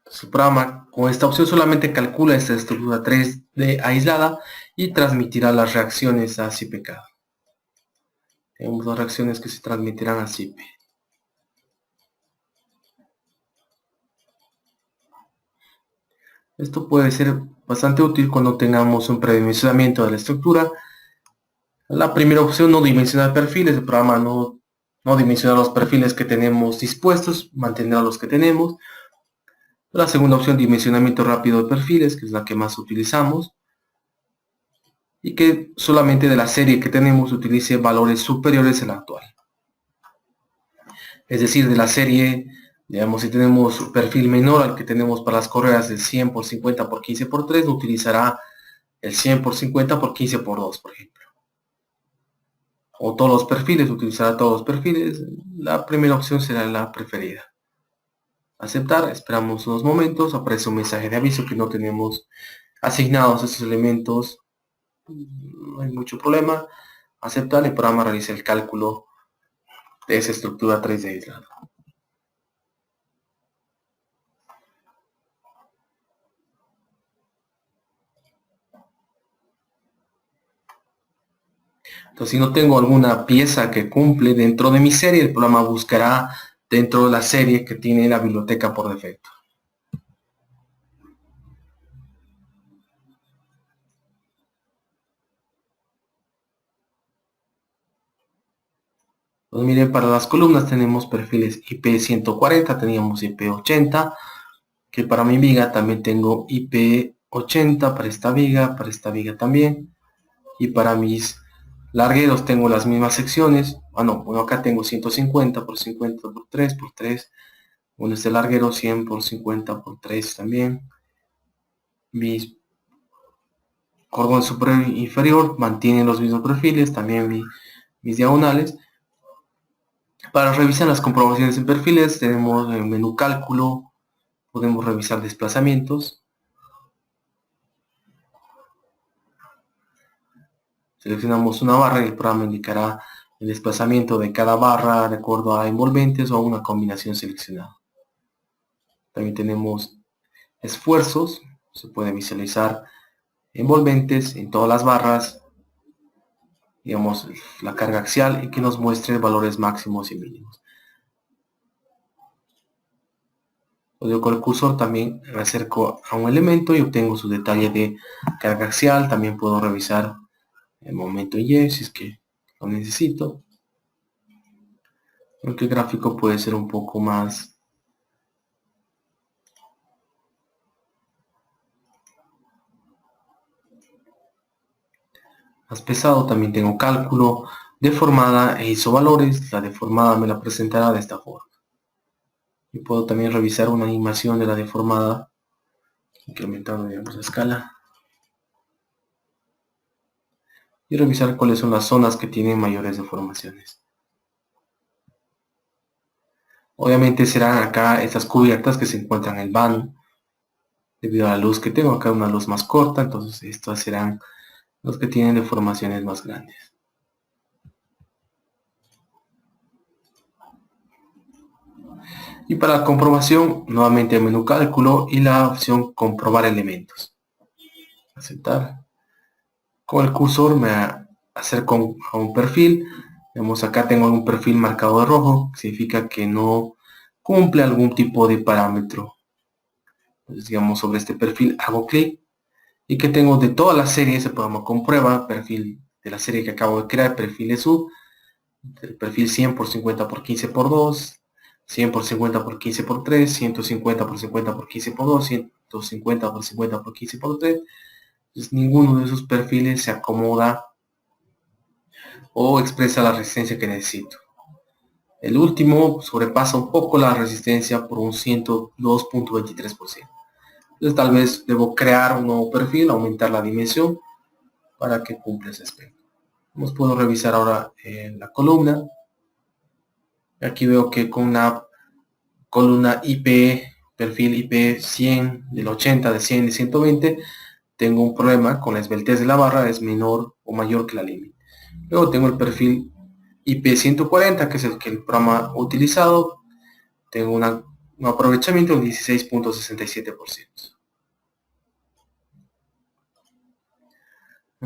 Su programa con esta opción solamente calcula esta estructura 3D aislada y transmitirá las reacciones a CPCAD. Tenemos las reacciones que se transmitirán a CIP. Esto puede ser bastante útil cuando tengamos un predimensionamiento de la estructura. La primera opción, no dimensionar perfiles. El programa no dimensiona los perfiles que tenemos dispuestos, mantendrá los que tenemos. La segunda opción, dimensionamiento rápido de perfiles, que es la que más utilizamos, y que solamente de la serie que tenemos utilice valores superiores al actual. Es decir, de la serie Digamos, si tenemos un perfil menor al que tenemos para las correas del 100 por 50 por 15 por 3, utilizará el 100 por 50 por 15 por 2, por ejemplo. O todos los perfiles, utilizará todos los perfiles. La primera opción será la preferida. Aceptar, esperamos unos momentos, aparece un mensaje de aviso que no tenemos asignados estos elementos. No hay mucho problema. Aceptar, el programa realiza el cálculo de esa estructura 3D aislada. Entonces, si no tengo alguna pieza que cumple dentro de mi serie, el programa buscará dentro de la serie que tiene la biblioteca por defecto. Pues miren, para las columnas tenemos perfiles IP140, teníamos IP80, que para mi viga también tengo IP80 para esta viga también, y para mis largueros tengo las mismas secciones. Bueno, acá tengo 150 por 50 por 3 por 3. Bueno, este larguero 100 por 50 por 3 también. Mis cordón superior e inferior mantienen los mismos perfiles, también mis diagonales. Para revisar las comprobaciones en perfiles tenemos el menú cálculo, podemos revisar desplazamientos. Seleccionamos una barra y el programa indicará el desplazamiento de cada barra de acuerdo a envolventes o una combinación seleccionada. También tenemos esfuerzos, se puede visualizar envolventes en todas las barras, digamos la carga axial, y que nos muestre valores máximos y mínimos. Con el cursor también me acerco a un elemento y obtengo su detalle de carga axial. También puedo revisar el momento Y si es que lo necesito. Aunque el gráfico puede ser un poco más pesado. También tengo cálculo, deformada e isovalores. La deformada me la presentará de esta forma. Y puedo también revisar una animación de la deformada, incrementando, digamos, la escala. Y revisar cuáles son las zonas que tienen mayores deformaciones. Obviamente serán acá estas cubiertas que se encuentran en el vano. Debido a la luz que tengo acá, una luz más corta, entonces estos serán los que tienen deformaciones más grandes. Y para la comprobación, nuevamente el menú cálculo y la opción comprobar elementos. Aceptar. Con el cursor me acerco a un perfil. Vemos acá tengo un perfil marcado de rojo, que significa que no cumple algún tipo de parámetro. Entonces, digamos, sobre este perfil hago clic, y que tengo de toda la serie, ese programa comprueba, perfil de la serie que acabo de crear, perfiles sub, el perfil 100 por 50 por 15 por 2, 100 por 50 por 15 por 3, 150 por 50 por 15 por 2, 150 por 50 por 15 por 3. Entonces, ninguno de esos perfiles se acomoda o expresa la resistencia que necesito. El último sobrepasa un poco la resistencia por un 102.23%. Entonces tal vez debo crear un nuevo perfil, aumentar la dimensión para que cumpla ese aspecto. Puedo revisar ahora la columna. Aquí veo que con una columna IP, perfil IP 100, del 80, de 100, de 120, tengo un problema con la esbeltez de la barra, es menor o mayor que la límite. Luego tengo el perfil IP 140, que es el que el programa ha utilizado. Tengo un aprovechamiento del 16.67%.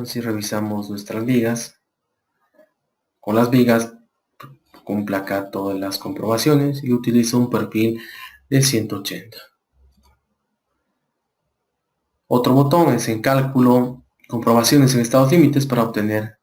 Si revisamos nuestras vigas, con las vigas cumpla acá todas las comprobaciones y utilizo un perfil de 180. Otro botón es en cálculo, comprobaciones en estados límites, para obtener,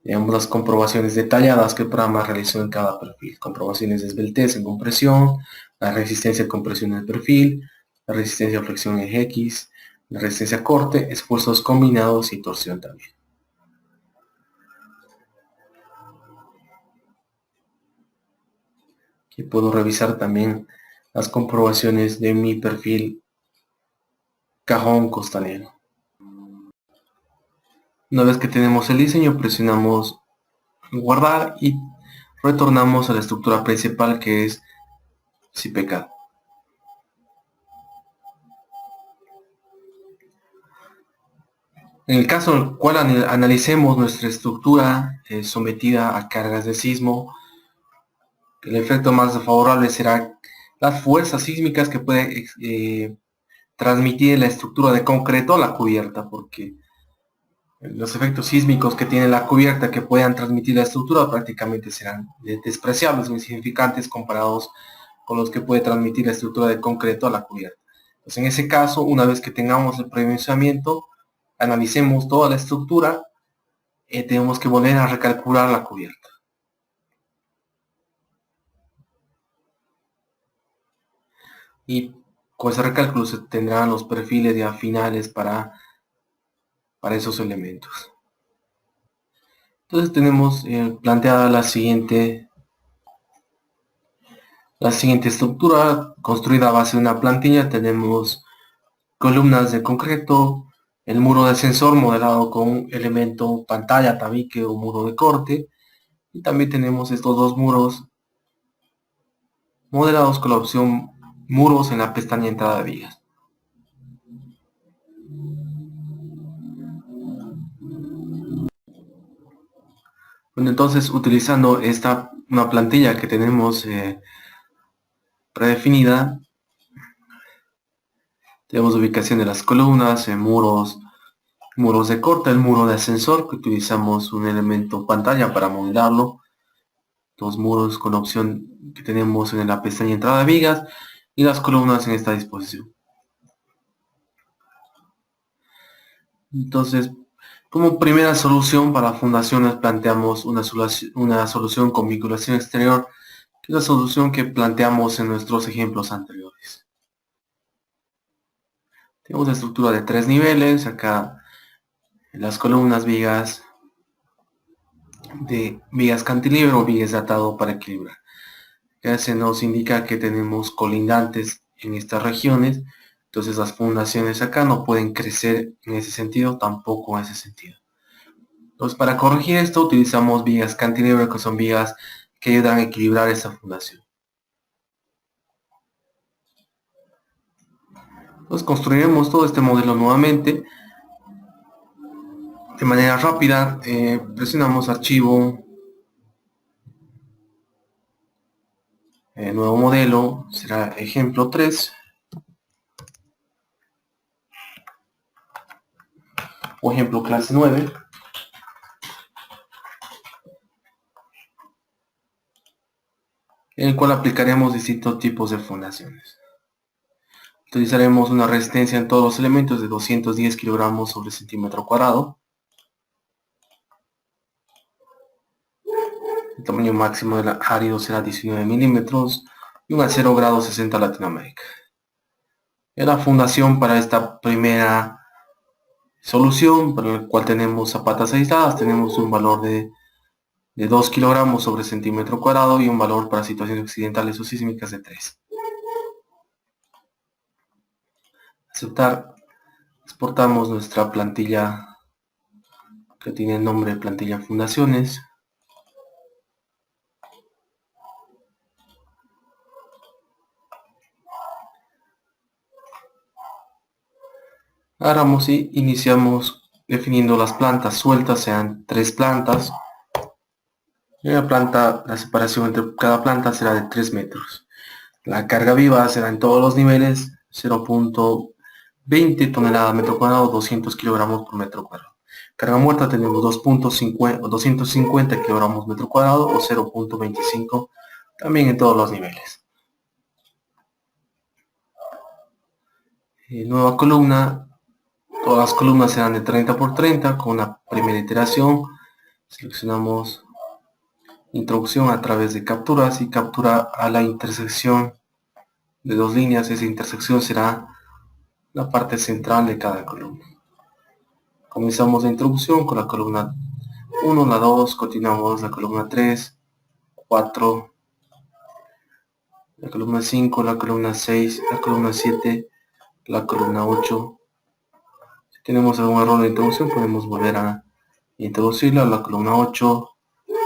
digamos, las comprobaciones detalladas que el programa realizó en cada perfil. Comprobaciones de esbeltez en compresión, la resistencia a compresión del perfil, la resistencia a flexión en X, la resistencia a corte, esfuerzos combinados y torsión también. y puedo revisar también las comprobaciones de mi perfil cajón costanero. Una vez que tenemos el diseño, presionamos guardar y retornamos a la estructura principal, que es CPK. En el caso en el cual analicemos nuestra estructura sometida a cargas de sismo, el efecto más favorable será las fuerzas sísmicas que puede transmitir la estructura de concreto a la cubierta, porque los efectos sísmicos que tiene la cubierta que puedan transmitir la estructura prácticamente serán despreciables o insignificantes comparados con los que puede transmitir la estructura de concreto a la cubierta. Entonces, en ese caso, una vez que tengamos el predimensionamiento, analicemos toda la estructura, tenemos que volver a recalcular la cubierta. Y con ese recálculo se tendrán los perfiles ya finales para esos elementos. Entonces tenemos planteada la siguiente estructura construida a base de una plantilla. Tenemos columnas de concreto, el muro de ascensor modelado con un elemento pantalla, tabique o muro de corte, y también tenemos estos dos muros modelados con la opción muros en la pestaña entrada de vigas. Bueno, entonces utilizando una plantilla que tenemos predefinida, tenemos ubicación de las columnas, muros de corte, el muro de ascensor, que utilizamos un elemento pantalla para modelarlo, dos muros con opción que tenemos en la pestaña entrada de vigas, y las columnas en esta disposición. Entonces, como primera solución para fundaciones planteamos una solución con vinculación exterior, que es la solución que planteamos en nuestros ejemplos anteriores. Tenemos la estructura de 3 niveles, acá en las columnas vigas cantilever o vigas de atado para equilibrar. Ya se nos indica que tenemos colindantes en estas regiones, entonces las fundaciones acá no pueden crecer en ese sentido, tampoco en ese sentido. Entonces, para corregir esto utilizamos vigas cantilever, que son vigas que ayudan a equilibrar esta fundación. Entonces construiremos todo este modelo nuevamente. De manera rápida, presionamos archivo, nuevo modelo, será ejemplo 3. O ejemplo clase 9. En el cual aplicaremos distintos tipos de fundaciones. Utilizaremos una resistencia en todos los elementos de 210 kilogramos sobre centímetro cuadrado. El tamaño máximo del árido será 19 milímetros y un acero grado 60 Latinoamérica. Y la fundación para esta primera solución, para la cual tenemos zapatas aisladas, tenemos un valor de 2 kilogramos sobre centímetro cuadrado y un valor para situaciones accidentales o sísmicas de 3. Aceptar. Exportamos nuestra plantilla que tiene el nombre de plantilla fundaciones. Agarramos y iniciamos definiendo las plantas sueltas, sean 3 plantas. La separación entre cada planta será de 3 metros. La carga viva será en todos los niveles 0.20 toneladas metro cuadrado, 200 kilogramos por metro cuadrado. Carga muerta tenemos 250 kilogramos metro cuadrado o 0.25 también en todos los niveles. Nueva columna. Todas las columnas serán de 30 por 30 con una primera iteración. Seleccionamos introducción a través de capturas y captura a la intersección de 2 líneas. Esa intersección será la parte central de cada columna. Comenzamos la introducción con la columna 1, la 2, continuamos la columna 3, 4, la columna 5, la columna 6, la columna 7, la columna 8. Si tenemos algún error de introducción, podemos volver a introducirla. La columna 8,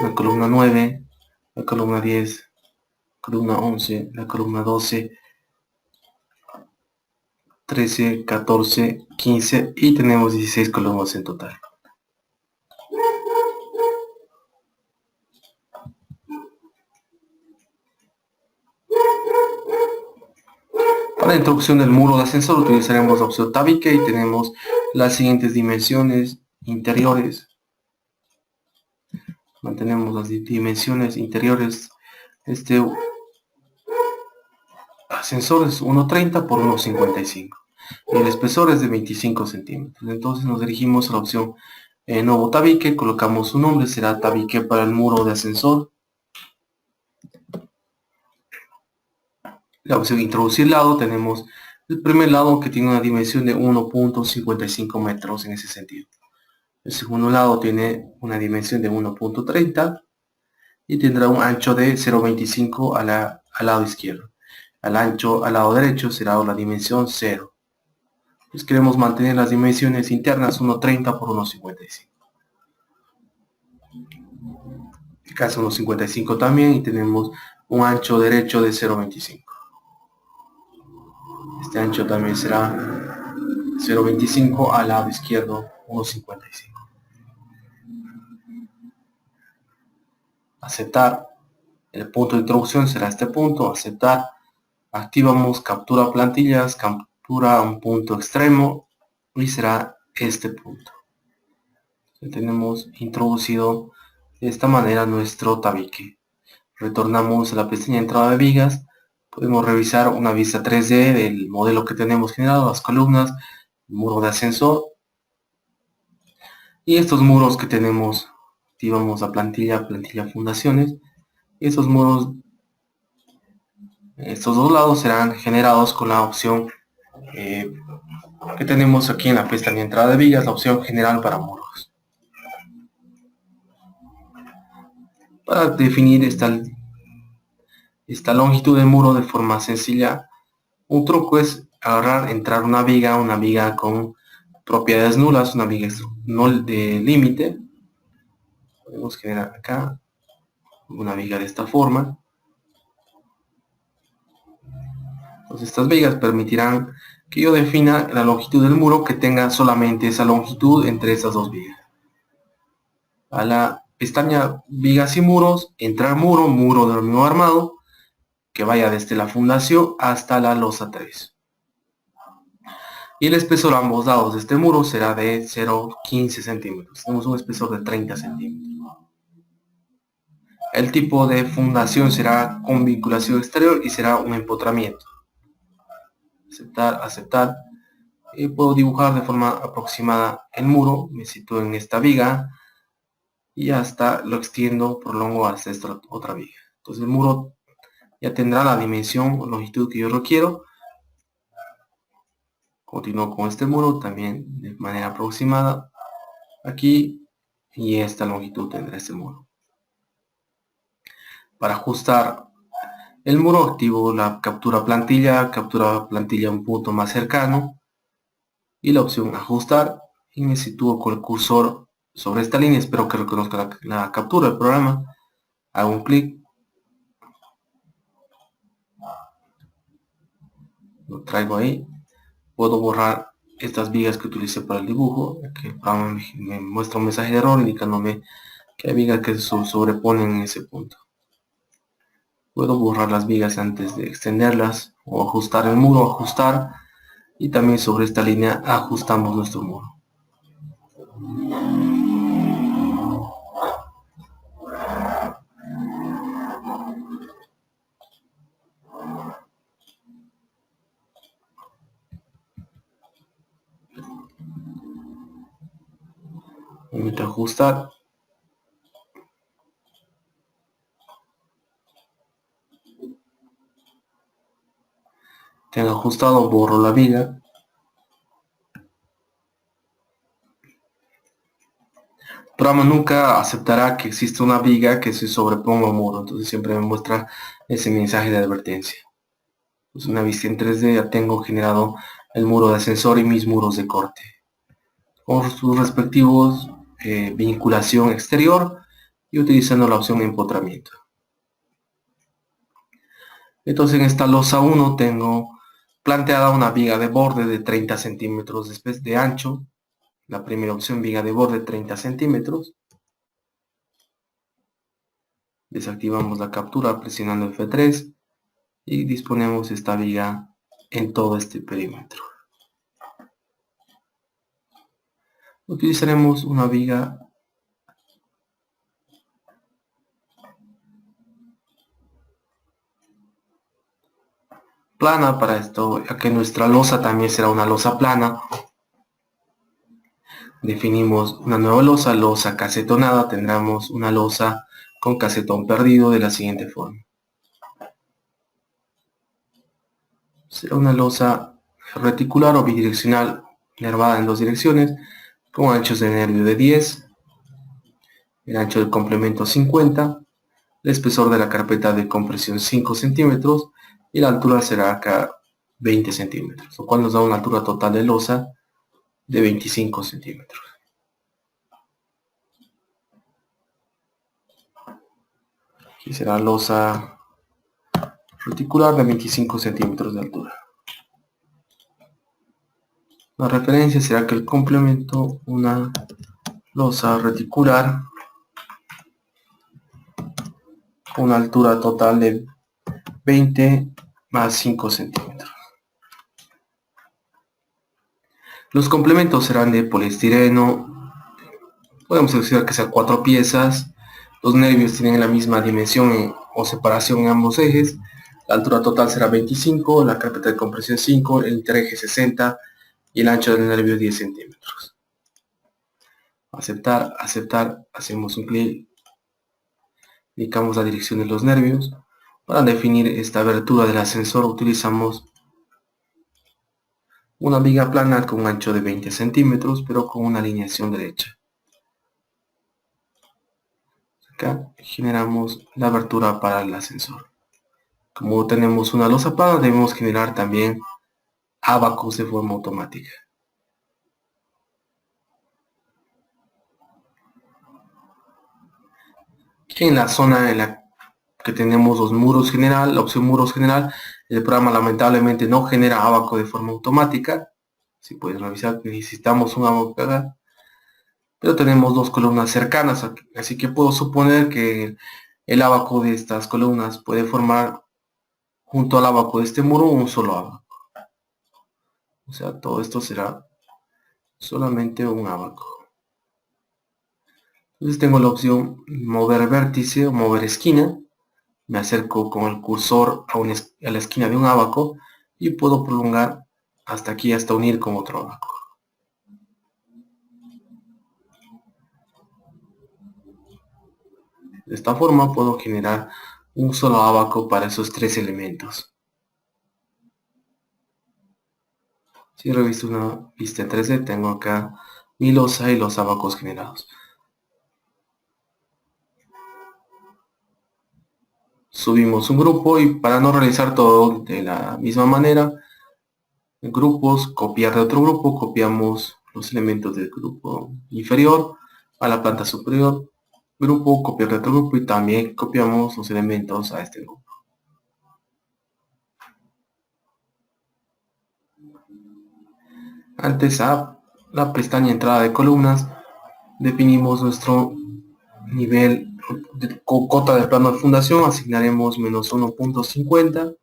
la columna 9, la columna 10, columna 11, la columna 12, 13, 14, 15 y tenemos 16 columnas en total. Para la introducción del muro de ascensor utilizaremos la opción tabique y tenemos las siguientes dimensiones interiores. Mantenemos las dimensiones interiores. Este ascensor es 1.30 por 1.55 y el espesor es de 25 centímetros. Entonces nos dirigimos a la opción nuevo tabique, colocamos su nombre, será tabique para el muro de ascensor. La opción introducir lado, tenemos el primer lado que tiene una dimensión de 1.55 metros en ese sentido. El segundo lado tiene una dimensión de 1.30 y tendrá un ancho de 0.25 al lado izquierdo. Al ancho al lado derecho será la dimensión 0. Pues queremos mantener las dimensiones internas 1.30 por 1.55. En el caso 1.55 también, y tenemos un ancho derecho de 0.25. Este ancho también será 0.25 al lado izquierdo 1.55. Aceptar. El punto de introducción será este punto. Aceptar. Activamos captura plantillas, captura un punto extremo y será este punto. Tenemos introducido de esta manera nuestro tabique. Retornamos a la pestaña de entrada de vigas. Podemos revisar una vista 3D del modelo que tenemos generado, las columnas, el muro de ascensor y estos muros que tenemos. Activamos la plantilla fundaciones. Estos muros, estos dos lados serán generados con la opción que tenemos aquí en la pestaña de entrada de vigas, la opción general para muros. Para definir esta longitud del muro de forma sencilla, un truco es entrar una viga con propiedades nulas, una viga no de límite. Podemos generar acá una viga de esta forma. Entonces estas vigas permitirán que yo defina la longitud del muro que tenga solamente esa longitud entre esas dos vigas. A la pestaña vigas y muros, entrar muro de hormigón armado, que vaya desde la fundación hasta la losa 3. Y el espesor a ambos lados de este muro será de 0,15 centímetros. Tenemos un espesor de 30 centímetros. El tipo de fundación será con vinculación exterior y será un empotramiento. Aceptar, aceptar. Y puedo dibujar de forma aproximada el muro. Me sitúo en esta viga y hasta lo extiendo, prolongo hasta esta otra viga. Entonces el muro ya tendrá la dimensión o longitud que yo requiero. Continúo con este muro también de manera aproximada aquí y esta longitud tendrá este muro. Para ajustar el muro activo la captura plantilla un punto más cercano y la opción ajustar y me sitúo con el cursor sobre esta línea. Espero que reconozca la captura del programa. Hago un clic, lo traigo ahí. Puedo borrar estas vigas que utilicé para el dibujo, que el programa me muestra un mensaje de error indicándome que hay vigas que se sobreponen en ese punto. Puedo borrar las vigas antes de extenderlas o ajustar el muro, ajustar, y también sobre esta línea ajustamos nuestro muro. Permito ajustar. Tengo ajustado, borro la viga. programa nunca aceptará que exista una viga que se sobreponga a un muro, entonces siempre me muestra ese mensaje de advertencia. Pues una vista en 3D ya tengo generado el muro de ascensor y mis muros de corte con sus respectivos vinculación exterior y utilizando la opción empotramiento. Entonces en esta losa 1 tengo planteada una viga de borde de 30 centímetros de ancho. La primera opción, viga de borde 30 centímetros. Desactivamos la captura presionando F3 y disponemos esta viga en todo este perímetro. Utilizaremos una viga plana para esto, ya que nuestra losa también será una losa plana. Definimos una nueva losa casetonada. Tendremos una losa con casetón perdido de la siguiente forma. Será una losa reticular o bidireccional nervada en dos direcciones con anchos de nervio de 10, el ancho del complemento 50, el espesor de la carpeta de compresión 5 centímetros y la altura será acá 20 centímetros, lo cual nos da una altura total de losa de 25 centímetros. Aquí será losa reticular de 25 centímetros de altura. La referencia será que el complemento, una losa reticular con una altura total de 20 más 5 centímetros. Los complementos serán de poliestireno. Podemos seleccionar que sean 4 piezas. Los nervios tienen la misma dimensión o separación en ambos ejes. La altura total será 25, la carpeta de compresión 5, el intereje 60 y el ancho del nervio 10 centímetros. Aceptar, aceptar, hacemos un clic, indicamos la dirección de los nervios. Para definir esta abertura del ascensor utilizamos una viga plana con un ancho de 20 centímetros, pero con una alineación derecha. Acá generamos la abertura para el ascensor. Como tenemos una losa plana, debemos generar también ábacos de forma automática. Aquí en la zona en la que tenemos los muros general, la opción muros general, el programa lamentablemente no genera ábaco de forma automática. Si pueden revisar, necesitamos un ábaco acá, pero tenemos dos columnas cercanas, así que puedo suponer que el ábaco de estas columnas puede formar junto al ábaco de este muro un solo ábaco. O sea, todo esto será solamente un ábaco. Entonces tengo la opción mover vértice o mover esquina. Me acerco con el cursor a la esquina de un ábaco y puedo prolongar hasta aquí, hasta unir con otro ábaco. De esta forma puedo generar un solo ábaco para esos 3 elementos. Si reviso una vista en 3D, tengo acá mi losa y los ábacos generados. Subimos un grupo y para no realizar todo de la misma manera, en grupos, copiar de otro grupo, copiamos los elementos del grupo inferior a la planta superior, grupo, copiar de otro grupo y también copiamos los elementos a este grupo. Antes a la pestaña entrada de columnas, definimos nuestro nivel de cota de plano de fundación, asignaremos menos 1.50.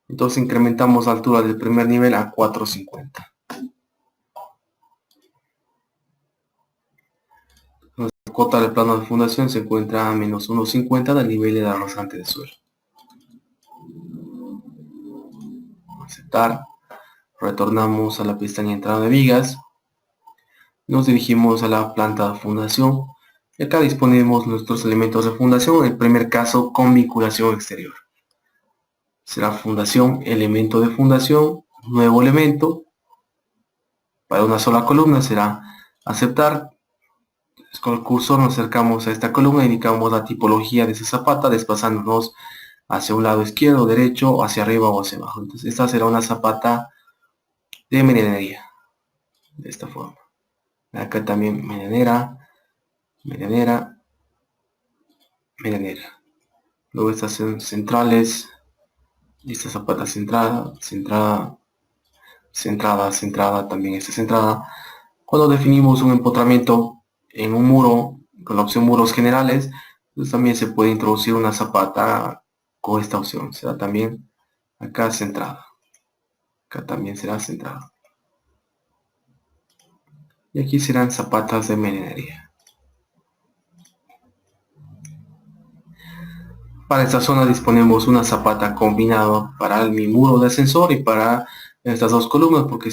Entonces incrementamos la altura del primer nivel a 450. Nuestra cota del plano de fundación se encuentra a menos 1.50 del nivel de la rasante de suelo. Aceptar. Retornamos a la pestaña entrada de vigas. Nos dirigimos a la planta de fundación. Y acá disponemos nuestros elementos de fundación, en el primer caso con vinculación exterior. Será fundación, elemento de fundación, nuevo elemento. Para una sola columna será aceptar, con el cursor nos acercamos a esta columna, indicamos la tipología de esa zapata, desplazándonos hacia un lado izquierdo, derecho, hacia arriba o hacia abajo. Entonces esta será una zapata de medianería, de esta forma. Acá también medianera, medianera, medianera. Luego estas son centrales, y esta zapata centrada, centrada, centrada, centrada, también esta centrada. Cuando definimos un empotramiento en un muro, con la opción muros generales, pues también se puede introducir una zapata con esta opción. Será también acá centrada. Acá también será centrada. Y aquí serán zapatas de medianería. Para esta zona disponemos una zapata combinada para mi muro de ascensor y para estas dos columnas, porque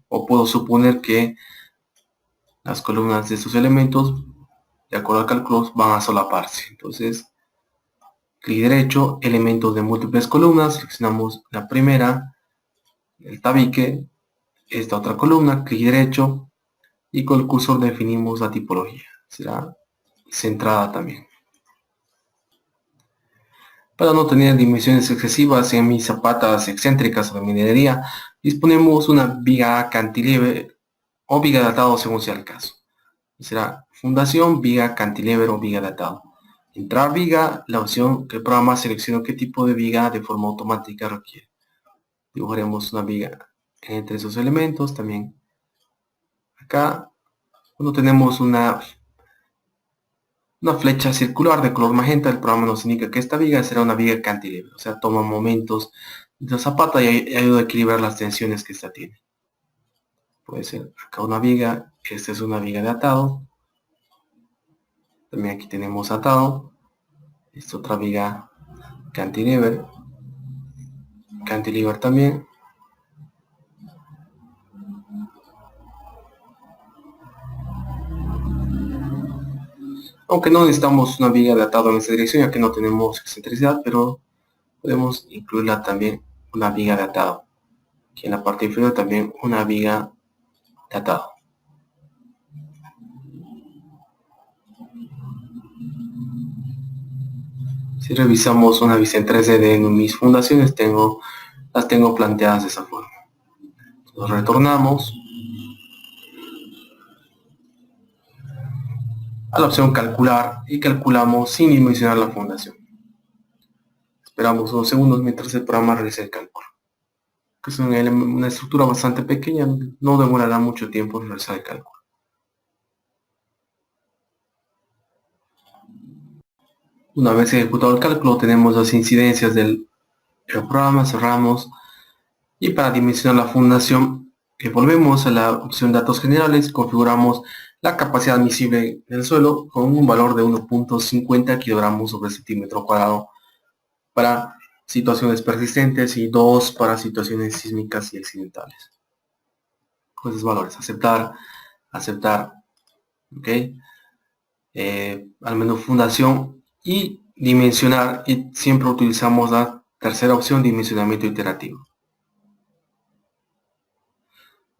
puedo suponer que las columnas de estos elementos, de acuerdo al cálculo, van a solaparse. Entonces, clic derecho, elementos de múltiples columnas, seleccionamos la primera, el tabique, esta otra columna, clic derecho, y con el cursor definimos la tipología. Será centrada también. Para no tener dimensiones excesivas en mis zapatas excéntricas o de minería, disponemos una viga cantilever o viga de atado según sea el caso. Será fundación, viga, cantilever o viga de atado. Entrar viga, la opción que el programa selecciona qué tipo de viga de forma automática requiere. Dibujaremos una viga entre esos elementos también. Acá, cuando tenemos una flecha circular de color magenta, el programa nos indica que esta viga será una viga cantilever, o sea, toma momentos de la zapata y ayuda a equilibrar las tensiones que esta tiene. Puede ser acá una viga, esta es una viga de atado, también aquí tenemos atado, esta otra viga cantilever, cantilever también. Aunque no necesitamos una viga de atado en esta dirección, ya que no tenemos excentricidad, pero podemos incluirla también una viga de atado. Aquí en la parte inferior también una viga de atado. Si revisamos una vista en 3D de mis fundaciones, las tengo planteadas de esa forma. Nos retornamos a la opción calcular y calculamos sin dimensionar la fundación. Esperamos unos segundos mientras el programa realiza el cálculo. Que es una estructura bastante pequeña, no demorará mucho tiempo en realizar el cálculo. Una vez ejecutado el cálculo, tenemos las incidencias del programa, cerramos, y para dimensionar la fundación, volvemos a la opción datos generales, configuramos la capacidad admisible del suelo con un valor de 1.50 kilogramos sobre centímetro cuadrado para situaciones persistentes y 2 para situaciones sísmicas y accidentales. Con esos valores, aceptar, ok, al menú fundación y dimensionar, y siempre utilizamos la tercera opción, dimensionamiento iterativo.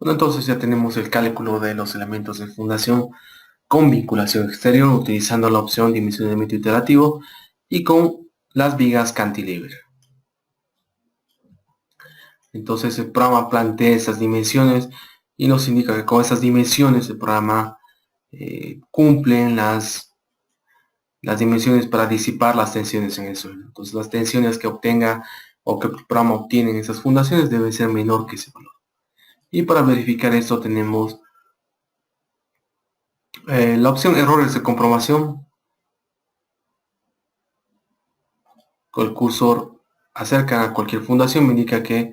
Bueno, entonces ya tenemos el cálculo de los elementos de fundación con vinculación exterior utilizando la opción dimensionamiento iterativo y con las vigas cantilever. Entonces el programa plantea esas dimensiones y nos indica que con esas dimensiones el programa cumple las dimensiones para disipar las tensiones en el suelo. Entonces las tensiones que obtenga o que el programa obtiene en esas fundaciones debe ser menor que ese valor. Y para verificar esto tenemos la opción errores de comprobación. Con el cursor acerca a cualquier fundación me indica que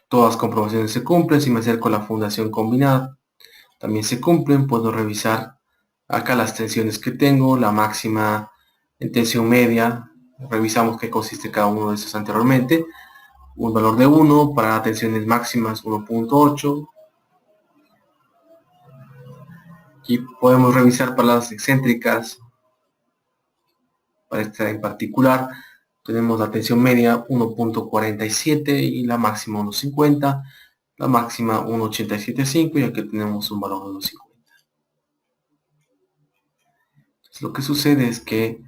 todas las comprobaciones se cumplen. Si me acerco a la fundación combinada también se cumplen. Puedo revisar acá las tensiones que tengo, la máxima en tensión media. Revisamos qué consiste cada uno de estos anteriormente. Un valor de 1 para tensiones máximas 1.8. Aquí podemos revisar para las excéntricas. Para esta en particular tenemos la tensión media 1.47 y la máxima 1.50, la máxima 1.875 y aquí tenemos un valor de 1.50. Lo que sucede es que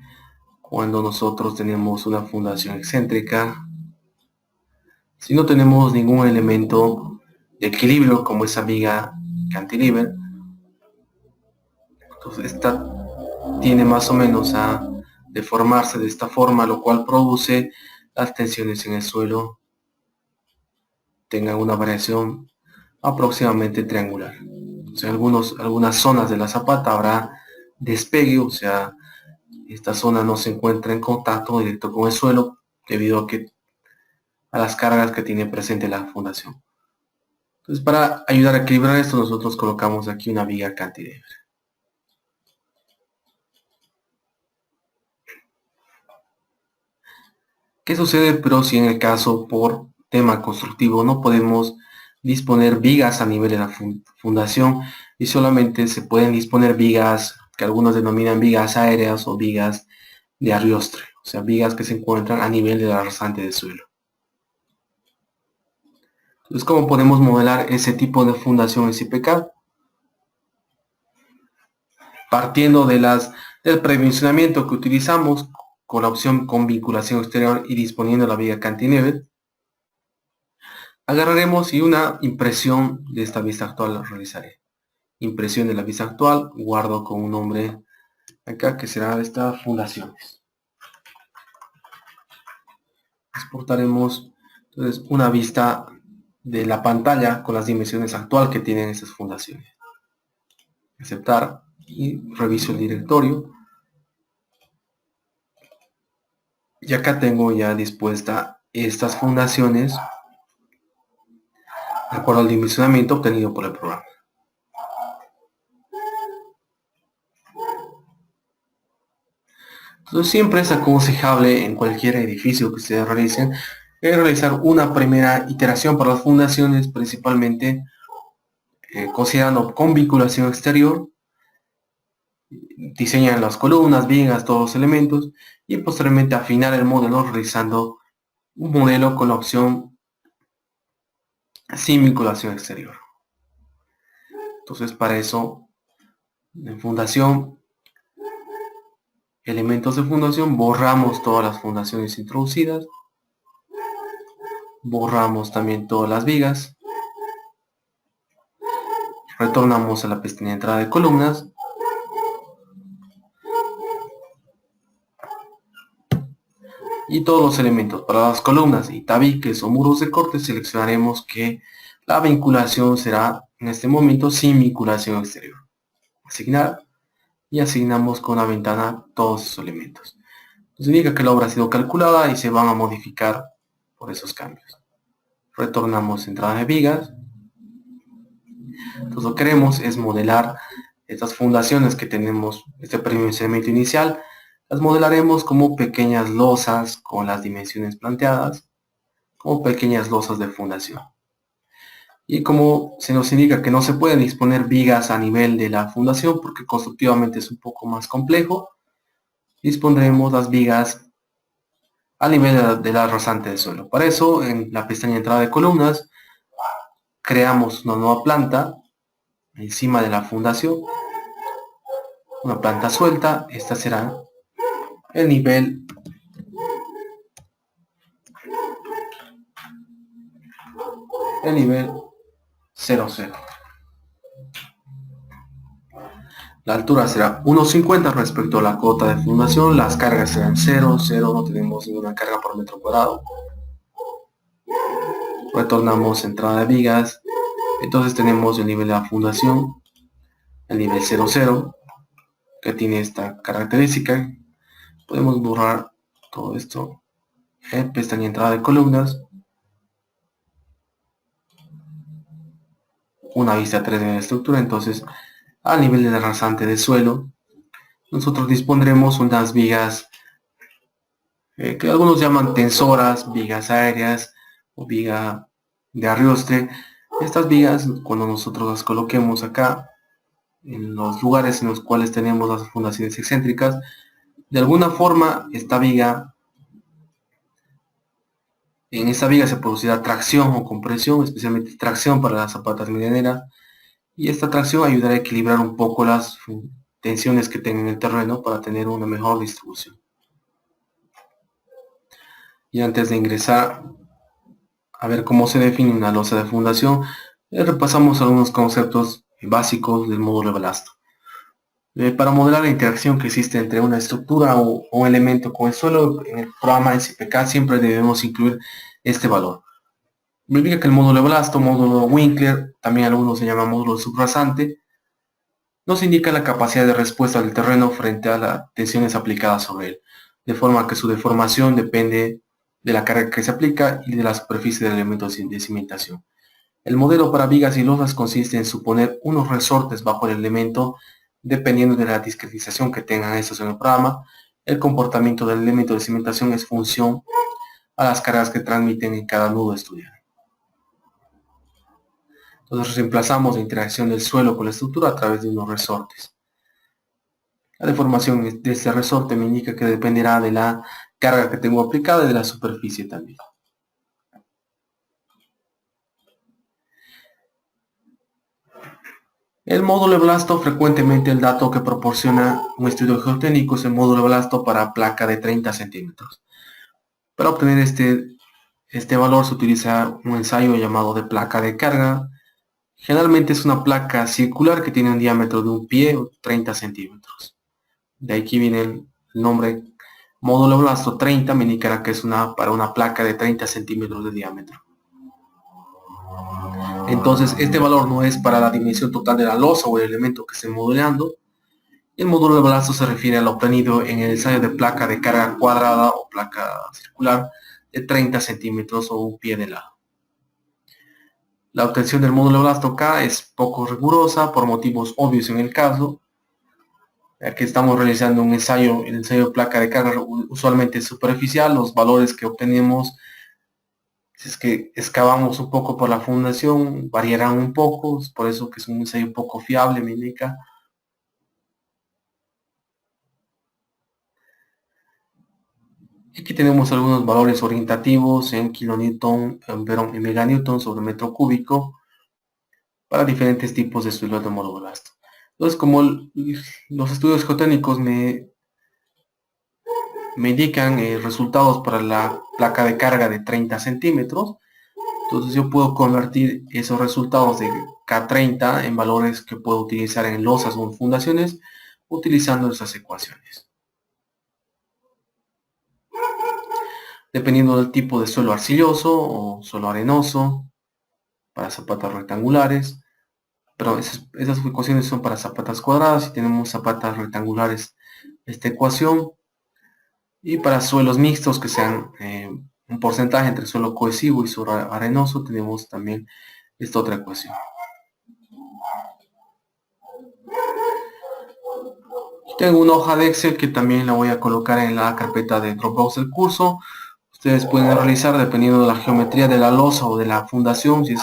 cuando nosotros tenemos una fundación excéntrica, si no tenemos ningún elemento de equilibrio como esa viga cantilever, entonces esta tiene más o menos a deformarse de esta forma, lo cual produce las tensiones en el suelo tengan una variación aproximadamente triangular. O sea, algunas zonas de la zapata habrá despegue, o sea, esta zona no se encuentra en contacto directo con el suelo debido a las cargas que tiene presente la fundación. Entonces, para ayudar a equilibrar esto, nosotros colocamos aquí una viga cantilever. ¿Qué sucede pero si en el caso por tema constructivo no podemos disponer vigas a nivel de la fundación y solamente se pueden disponer vigas que algunos denominan vigas aéreas o vigas de arriostre, o sea, vigas que se encuentran a nivel de la rasante del suelo? Entonces, ¿cómo podemos modelar ese tipo de fundación en CPK? Partiendo del predimensionamiento que utilizamos con la opción con vinculación exterior y disponiendo la viga cantilever, agarraremos y una impresión de esta vista actual la realizaré. Impresión de la vista actual, guardo con un nombre acá que será de estas fundaciones. Exportaremos entonces una vista de la pantalla con las dimensiones actual que tienen estas fundaciones. Aceptar y reviso el directorio. Y acá tengo ya dispuesta estas fundaciones de acuerdo al dimensionamiento obtenido por el programa. Entonces siempre es aconsejable en cualquier edificio que ustedes realicen realizar una primera iteración para las fundaciones, principalmente considerando con vinculación exterior, diseñan las columnas, vigas, todos los elementos y posteriormente afinar el modelo realizando un modelo con la opción sin vinculación exterior. Entonces para eso en fundación, elementos de fundación, borramos todas las fundaciones introducidas, borramos también todas las vigas, retornamos a la pestaña de entrada de columnas y todos los elementos. Para las columnas y tabiques o muros de corte seleccionaremos que la vinculación será en este momento sin vinculación exterior. Asignar y asignamos con la ventana todos esos elementos. Nos indica que la obra ha sido calculada y se van a modificar por esos cambios. Retornamos entrada de vigas. Entonces lo que queremos es modelar estas fundaciones que tenemos, este predimensionamiento inicial, las modelaremos como pequeñas losas con las dimensiones planteadas, como pequeñas losas de fundación. Y como se nos indica que no se pueden disponer vigas a nivel de la fundación porque constructivamente es un poco más complejo, dispondremos las vigas a nivel de la rasante del suelo. Para eso, en la pestaña de entrada de columnas, creamos una nueva planta encima de la fundación, una planta suelta. Esta será el nivel el nivel 0,0. La altura será 1,50 respecto a la cota de fundación. Las cargas serán 0, 0, no tenemos ninguna carga por metro cuadrado. Retornamos entrada de vigas. Entonces tenemos el nivel de la fundación, el nivel 0,0, que tiene esta característica. Podemos borrar todo esto. Pestaña entrada de columnas. Una vista 3D de la estructura. Entonces, a nivel de la rasante del suelo, nosotros dispondremos unas vigas que algunos llaman tensoras, vigas aéreas o viga de arriostre. Estas vigas, cuando nosotros las coloquemos acá, en los lugares en los cuales tenemos las fundaciones excéntricas, de alguna forma en esta viga se producirá tracción o compresión, especialmente tracción para las zapatas medianeras, y esta tracción ayudará a equilibrar un poco tensiones que tenga en el terreno para tener una mejor distribución. Y antes de ingresar a ver cómo se define una losa de fundación, repasamos algunos conceptos básicos del módulo de balasto. Para modelar la interacción que existe entre una estructura o un elemento con el suelo, en el programa SPK siempre debemos incluir este valor. Indica que el módulo de balasto, módulo Winkler, también algunos se llama módulo subrasante, nos indica la capacidad de respuesta del terreno frente a las tensiones aplicadas sobre él, de forma que su deformación depende de la carga que se aplica y de la superficie del elemento de cimentación. El modelo para vigas y losas consiste en suponer unos resortes bajo el elemento dependiendo de la discretización que tengan estos en el programa. El comportamiento del elemento de cimentación es función a las cargas que transmiten en cada nudo estudiado. Entonces reemplazamos la interacción del suelo con la estructura a través de unos resortes. La deformación de este resorte me indica que dependerá de la carga que tengo aplicada y de la superficie también. El módulo de balasto, frecuentemente el dato que proporciona un estudio geotécnico es el módulo de balasto para placa de 30 centímetros. Para obtener este valor se utiliza un ensayo llamado de placa de carga. Generalmente es una placa circular que tiene un diámetro de un pie o 30 centímetros. De aquí viene el nombre módulo de balasto 30, me indicará que es para una placa de 30 centímetros de diámetro. Entonces este valor no es para la dimensión total de la losa o el elemento que esté modelando. El módulo de balasto se refiere a lo obtenido en el ensayo de placa de carga cuadrada o placa circular de 30 centímetros o un pie de lado. La obtención del módulo de balasto K es poco rigurosa por motivos obvios en el caso. Aquí estamos realizando un ensayo, el ensayo de placa de carga usualmente es superficial. Los valores que obtenemos, si es que excavamos un poco por la fundación, variarán un poco, es por eso que es un ensayo poco fiable, me indica. Aquí tenemos algunos valores orientativos en kilonewton, en meganewton sobre metro cúbico para diferentes tipos de suelo de módulo balasto. Entonces, como los estudios geotécnicos me indican resultados para la placa de carga de 30 centímetros, entonces yo puedo convertir esos resultados de K30 en valores que puedo utilizar en losas o en fundaciones utilizando esas ecuaciones. Dependiendo del tipo de suelo arcilloso o suelo arenoso, para zapatas rectangulares, pero esas ecuaciones son para zapatas cuadradas y tenemos zapatas rectangulares esta ecuación, y para suelos mixtos que sean un porcentaje entre suelo cohesivo y suelo arenoso tenemos también esta otra ecuación. Tengo una hoja de Excel que también la voy a colocar en la carpeta de Dropbox del curso. Ustedes pueden realizar dependiendo de la geometría de la losa o de la fundación, si es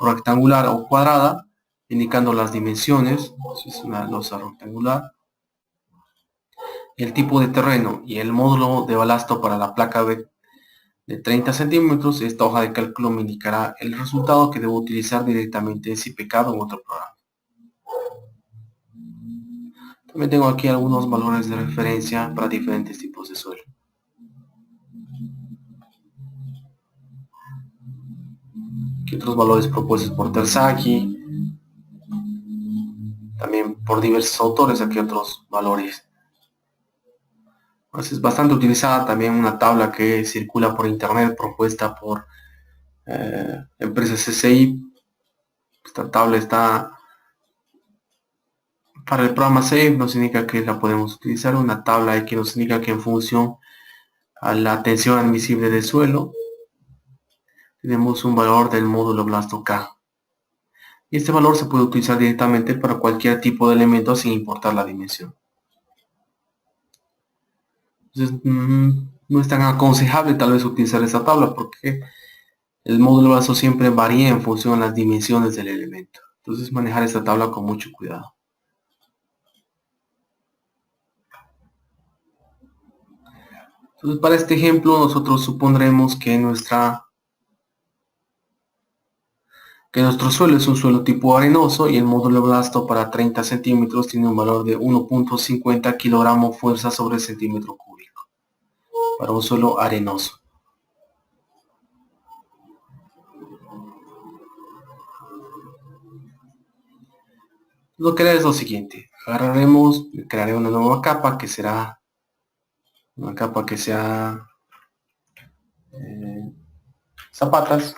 rectangular o cuadrada, indicando las dimensiones, si es una losa rectangular, el tipo de terreno y el módulo de balasto para la placa de 30 centímetros. Esta hoja de cálculo me indicará el resultado que debo utilizar directamente si pecado en otro programa. También tengo aquí algunos valores de referencia para diferentes tipos de suelo. Aquí otros valores propuestos por Terzaghi, también por diversos autores, aquí otros valores. Pues es bastante utilizada también una tabla que circula por internet propuesta por empresas CCI. Esta tabla está para el programa SAFE, nos indica que la podemos utilizar. Una tabla aquí nos indica que en función a la tensión admisible del suelo tenemos un valor del módulo balasto K. Y este valor se puede utilizar directamente para cualquier tipo de elemento sin importar la dimensión. Entonces, no es tan aconsejable tal vez utilizar esta tabla porque el módulo balasto siempre varía en función a las dimensiones del elemento. Entonces manejar esta tabla con mucho cuidado. Entonces para este ejemplo nosotros supondremos que nuestra Que nuestro suelo es un suelo tipo arenoso y el módulo blasto para 30 centímetros tiene un valor de 1.50 kilogramos fuerza sobre centímetro cúbico para un suelo arenoso. Lo que haré es lo siguiente: crearé una nueva capa que será una capa que sea zapatas.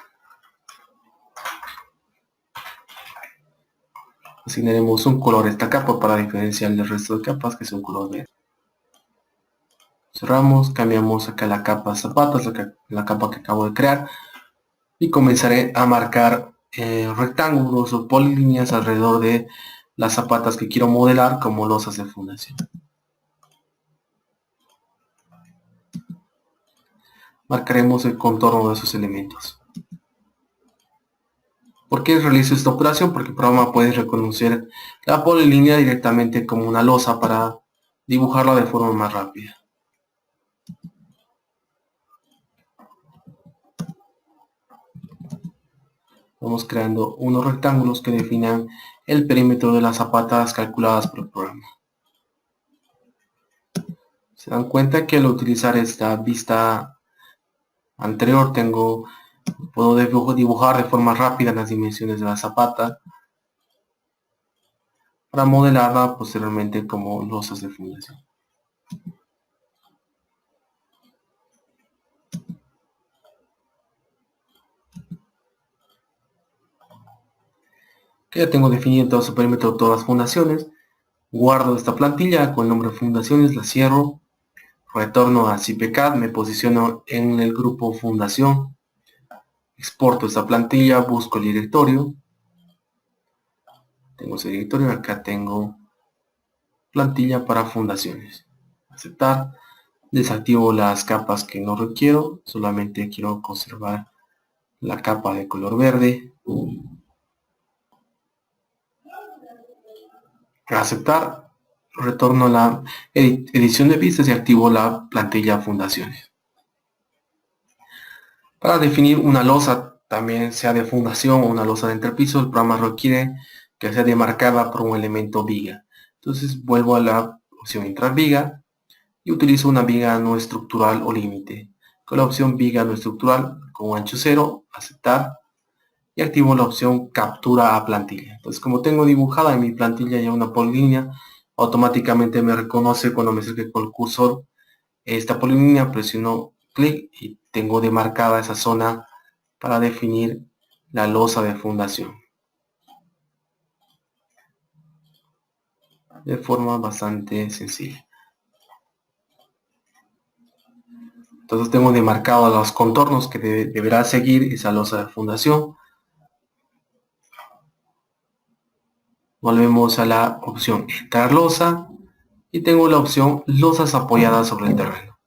Asignaremos un color a esta capa para diferenciar del resto de capas, que es un color verde. Cerramos, cambiamos acá la capa zapatas, la capa que acabo de crear, y comenzaré a marcar rectángulos o polilíneas alrededor de las zapatas que quiero modelar como losas de fundación. Marcaremos el contorno de esos elementos. ¿Por qué realizo esta operación? Porque el programa puede reconocer la polilínea directamente como una losa para dibujarla de forma más rápida. Vamos creando unos rectángulos que definan el perímetro de las zapatas calculadas por el programa. Se dan cuenta que al utilizar esta vista anterior puedo dibujar de forma rápida las dimensiones de la zapata para modelarla posteriormente como losas de fundación. Que ya tengo definido todo su perímetro, todas las fundaciones. Guardo esta plantilla con el nombre de fundaciones, la cierro, retorno a CPCAD, me posiciono en el grupo fundación, exporto esta plantilla, busco el directorio, tengo ese directorio, acá tengo plantilla para fundaciones, aceptar, desactivo las capas que no requiero, solamente quiero conservar la capa de color verde, aceptar, retorno a la edición de vistas y activo la plantilla fundaciones. Para definir una losa, también sea de fundación o una losa de entrepiso, el programa requiere que sea demarcada por un elemento viga. Entonces vuelvo a la opción entrar viga y utilizo una viga no estructural o límite. Con la opción viga no estructural con ancho 0, aceptar, y activo la opción captura a plantilla. Entonces, como tengo dibujada en mi plantilla ya una polilínea, automáticamente me reconoce cuando me acerque con el cursor esta polilínea, presiono clic y tengo demarcada esa zona para definir la losa de fundación de forma bastante sencilla. Entonces tengo demarcados los contornos que deberá seguir esa losa de fundación. Volvemos a la opción entrar losa y tengo la opción losas apoyadas sobre el terreno.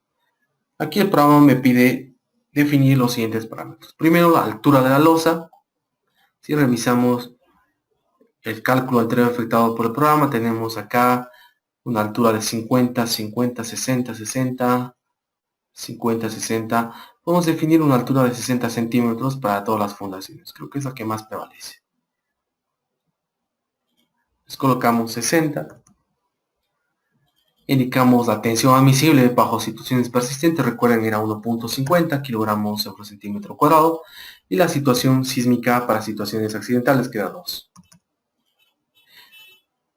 Aquí el programa me pide definir los siguientes parámetros. Primero, la altura de la losa. Si revisamos el cálculo anterior efectuado por el programa, tenemos acá una altura de 50, 50, 60, 60, 50, 60. Podemos definir una altura de 60 centímetros para todas las fundaciones. Creo que es la que más prevalece. Les colocamos 60. Indicamos la tensión admisible bajo situaciones persistentes. Recuerden, era 1.50 kilogramos sobre centímetro cuadrado. Y la situación sísmica para situaciones accidentales queda 2.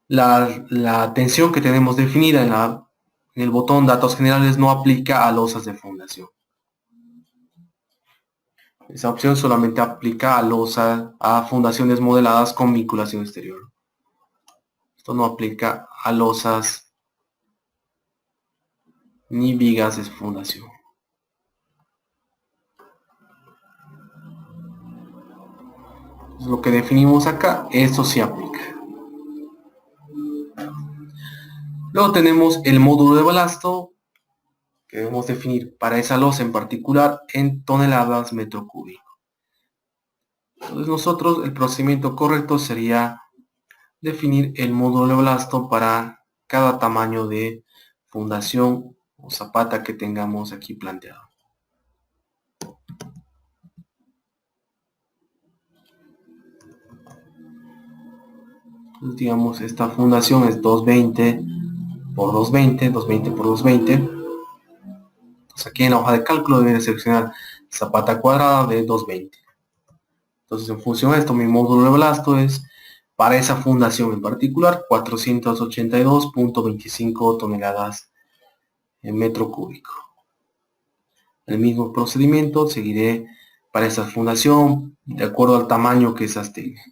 La tensión que tenemos definida en el botón datos generales no aplica a losas de fundación. Esa opción solamente aplica a fundaciones modeladas con vinculación exterior. Esto no aplica a losas ni vigas de fundación. Entonces, lo que definimos acá, esto sí aplica. Luego tenemos el módulo de balasto que debemos definir para esa losa en particular en toneladas metro cúbico. Entonces nosotros el procedimiento correcto sería definir el módulo de balasto para cada tamaño de fundación o zapata que tengamos aquí planteado. Entonces, digamos, esta fundación es 220 por 220, 220 por 220. Entonces aquí en la hoja de cálculo deben seleccionar zapata cuadrada de 220. Entonces en función de esto mi módulo de blasto es para esa fundación en particular 482.25 toneladas en metro cúbico. El mismo procedimiento seguiré para esta fundación de acuerdo al tamaño que esas tenga.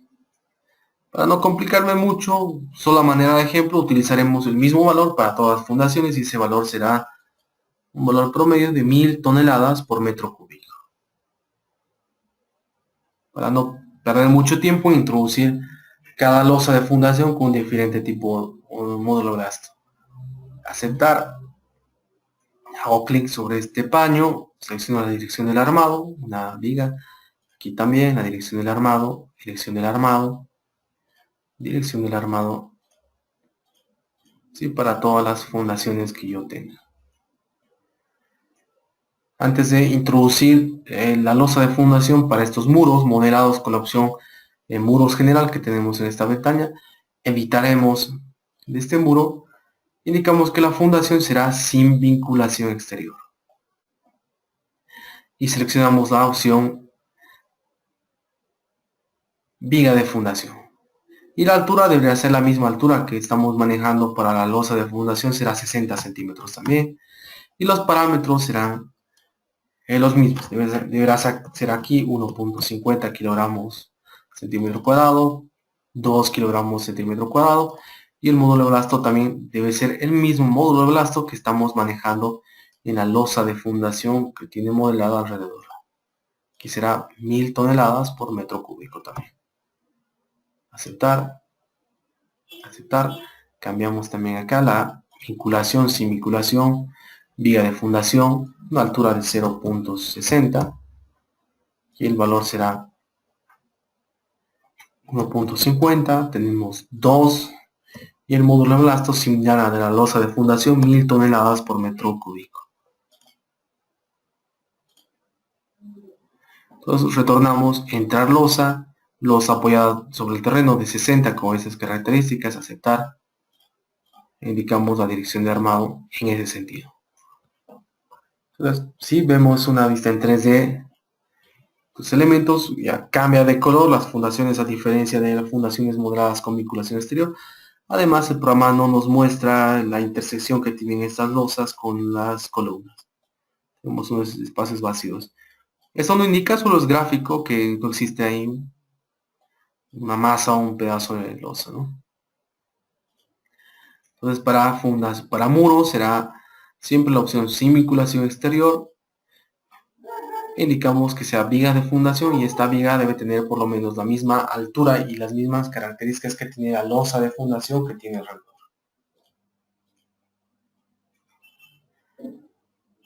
Para no complicarme mucho, solo a manera de ejemplo utilizaremos el mismo valor para todas las fundaciones y ese valor será un valor promedio de 1000 toneladas por metro cúbico. Para no perder mucho tiempo en introducir cada losa de fundación con un diferente tipo o módulo de gasto. Aceptar. Hago clic sobre este paño, selecciono la dirección del armado, una viga. Aquí también la dirección del armado, dirección del armado, dirección del armado. Sí, para todas las fundaciones que yo tenga. Antes de introducir la losa de fundación para estos muros modelados con la opción muros general que tenemos en esta ventana, evitaremos de este muro, indicamos que la fundación será sin vinculación exterior. Y seleccionamos la opción viga de fundación. Y la altura debería ser la misma altura que estamos manejando para la losa de fundación, será 60 centímetros también. Y los parámetros serán los mismos, deberá ser aquí 1.50 kilogramos centímetro cuadrado, 2 kilogramos centímetro cuadrado, y el módulo de blasto también debe ser el mismo módulo de blasto que estamos manejando en la losa de fundación que tiene modelado alrededor, que será 1000 toneladas por metro cúbico también. Aceptar, aceptar. Cambiamos también acá la vinculación sin vinculación, viga de fundación, una altura de 0.60 y el valor será 1.50. Tenemos 2 y el módulo de blasto similar a de la losa de fundación, 1000 toneladas por metro cúbico. Entonces retornamos, entrar losa apoyada sobre el terreno de 60 con esas características, aceptar. Indicamos la dirección de armado en ese sentido. Entonces, si vemos una vista en 3D, los elementos ya cambia de color, las fundaciones a diferencia de las fundaciones modeladas con vinculación exterior. Además, el programa no nos muestra la intersección que tienen estas losas con las columnas. Tenemos unos espacios vacíos. Esto no indica, solo es gráfico, que no existe ahí una masa o un pedazo de losa, ¿no? Entonces, para muros será siempre la opción sin vinculación exterior. Indicamos que sea viga de fundación y esta viga debe tener por lo menos la misma altura y las mismas características que tiene la losa de fundación que tiene alrededor.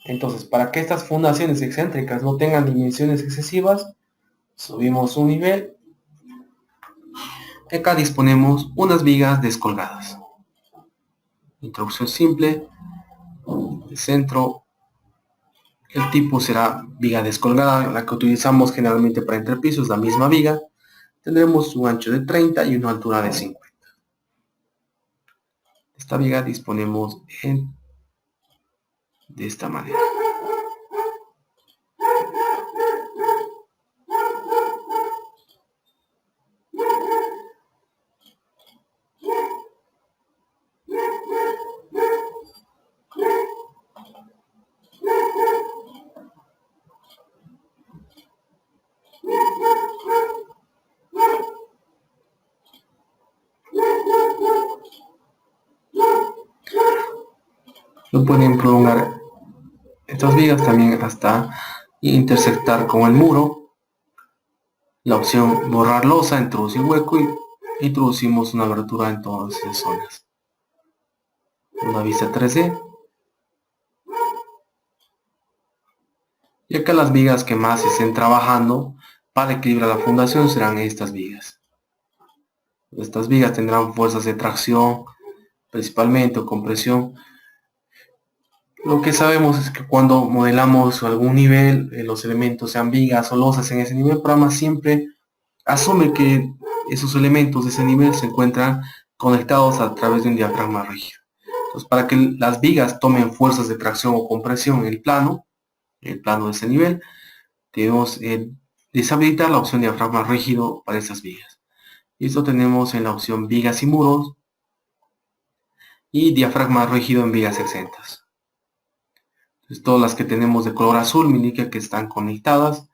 Entonces, para que estas fundaciones excéntricas no tengan dimensiones excesivas, subimos un nivel. Acá disponemos unas vigas descolgadas. Introducción simple, el centro. El tipo será viga descolgada, la que utilizamos generalmente para entrepisos, la misma viga. Tendremos un ancho de 30 y una altura de 50. Esta viga disponemos de esta manera. Lo pueden prolongar estas vigas también hasta intersectar con el muro. La opción borrar losa, introducir hueco y introducimos una abertura en todas esas zonas. Una vista 3D. Y acá las vigas que más estén trabajando para equilibrar la fundación serán estas vigas. Estas vigas tendrán fuerzas de tracción principalmente o compresión. Lo que sabemos es que cuando modelamos algún nivel, los elementos sean vigas o losas en ese nivel, el programa siempre asume que esos elementos de ese nivel se encuentran conectados a través de un diafragma rígido. Entonces, para que las vigas tomen fuerzas de tracción o compresión en el plano de ese nivel, debemos deshabilitar la opción diafragma rígido para esas vigas. Y esto tenemos en la opción vigas y muros y diafragma rígido en vigas exentas. Entonces, todas las que tenemos de color azul me indica que están conectadas.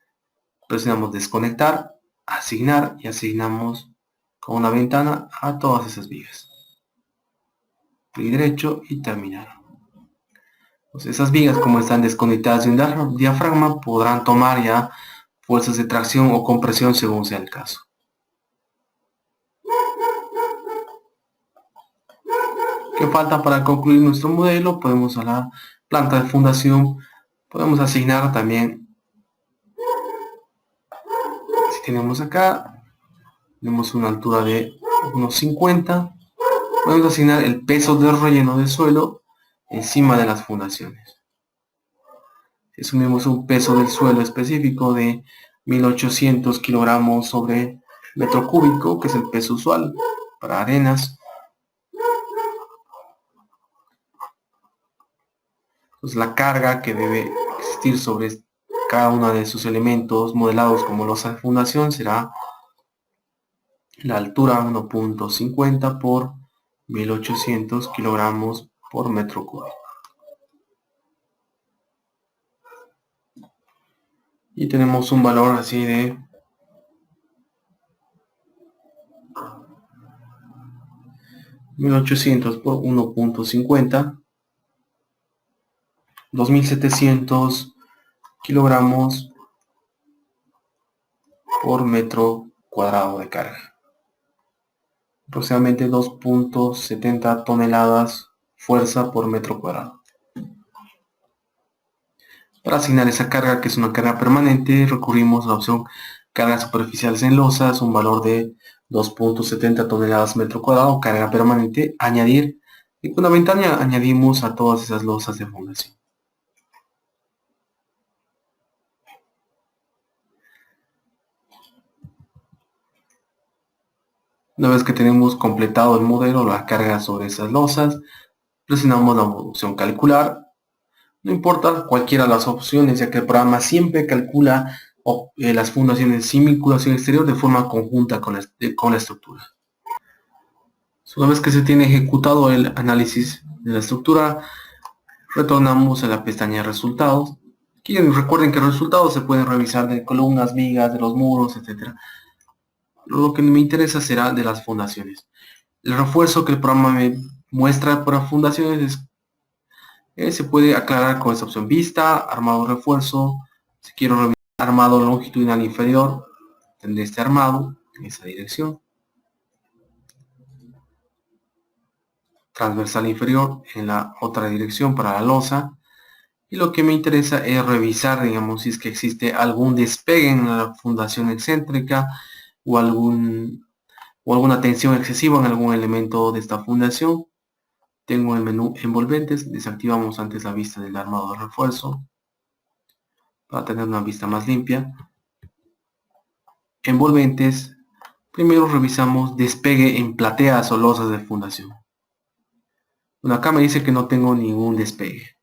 Presionamos desconectar, asignar y asignamos con una ventana a todas esas vigas. Clic derecho y terminar. Pues esas vigas, como están desconectadas de un diafragma, podrán tomar ya fuerzas de tracción o compresión según sea el caso. ¿Qué falta para concluir nuestro modelo? Podemos a la planta de fundación, podemos asignar también, si tenemos acá, tenemos una altura de unos 50, podemos asignar el peso del relleno de suelo encima de las fundaciones. Si asumimos un peso del suelo específico de 1800 kilogramos sobre metro cúbico, que es el peso usual para arenas, entonces la carga que debe existir sobre cada uno de sus elementos modelados como losa de fundación será la altura 1.50 por 1800 kilogramos por metro cúbico. Y tenemos un valor así de 1800 por 1.50, 2700 kilogramos por metro cuadrado de carga. Aproximadamente 2.70 toneladas fuerza por metro cuadrado. Para asignar esa carga, que es una carga permanente, recurrimos a la opción cargas superficiales en losas, un valor de 2.70 toneladas metro cuadrado, carga permanente, añadir, y con la ventana añadimos a todas esas losas de fundación. Una vez que tenemos completado el modelo, la carga sobre esas losas, presionamos la opción calcular. No importa cualquiera de las opciones, ya que el programa siempre calcula las fundaciones sin vinculación exterior de forma conjunta con la estructura. Una vez que se tiene ejecutado el análisis de la estructura, retornamos a la pestaña resultados. Aquí recuerden que los resultados se pueden revisar de columnas, vigas, de los muros, etc. Lo que me interesa será de las fundaciones. El refuerzo que el programa me muestra para fundaciones se puede aclarar con esta opción vista, armado refuerzo. Si quiero revisar armado longitudinal inferior, tendré este armado en esa dirección. Transversal inferior en la otra dirección para la losa. Y lo que me interesa es revisar, digamos, si es que existe algún despegue en la fundación excéntrica o alguna tensión excesiva en algún elemento de esta fundación. Tengo el menú envolventes, desactivamos antes la vista del armado de refuerzo para tener una vista más limpia. Envolventes, primero revisamos despegue en plateas o losas de fundación. Bueno, acá me dice que no tengo ningún despegue.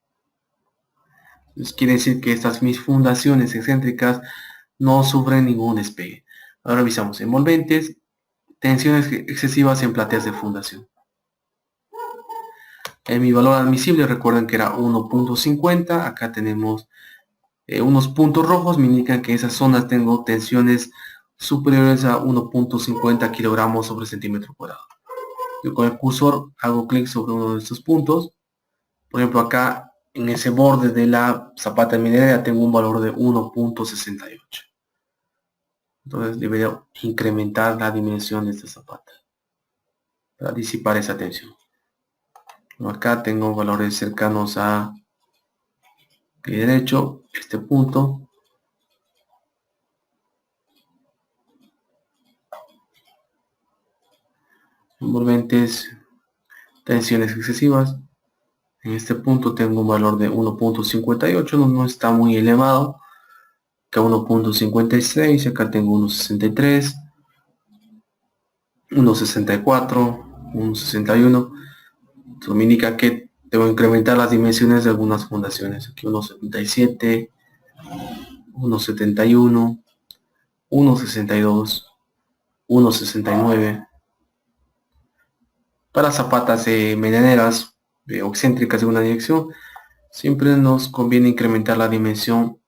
Entonces quiere decir que mis fundaciones excéntricas no sufren ningún despegue. Ahora revisamos envolventes, tensiones excesivas en plateas de fundación. En mi valor admisible, recuerden que era 1.50. Acá tenemos unos puntos rojos, me indican que en esas zonas tengo tensiones superiores a 1.50 kilogramos sobre centímetro cuadrado. Yo con el cursor hago clic sobre uno de estos puntos. Por ejemplo, acá en ese borde de la zapata minera tengo un valor de 1.68. Entonces debería incrementar la dimensión de esta zapata para disipar esa tensión. Acá tengo valores cercanos a pie derecho, este punto. Envolventes, tensiones excesivas. En este punto tengo un valor de 1.58, no está muy elevado. Acá 1.56, acá tengo 1.63. 1.64, 1.61. Esto me indica que debo incrementar las dimensiones de algunas fundaciones. Aquí 1.77, 1.71, 1.62, 1.69. Para zapatas medianeras o excéntricas de una dirección, siempre nos conviene incrementar la dimensión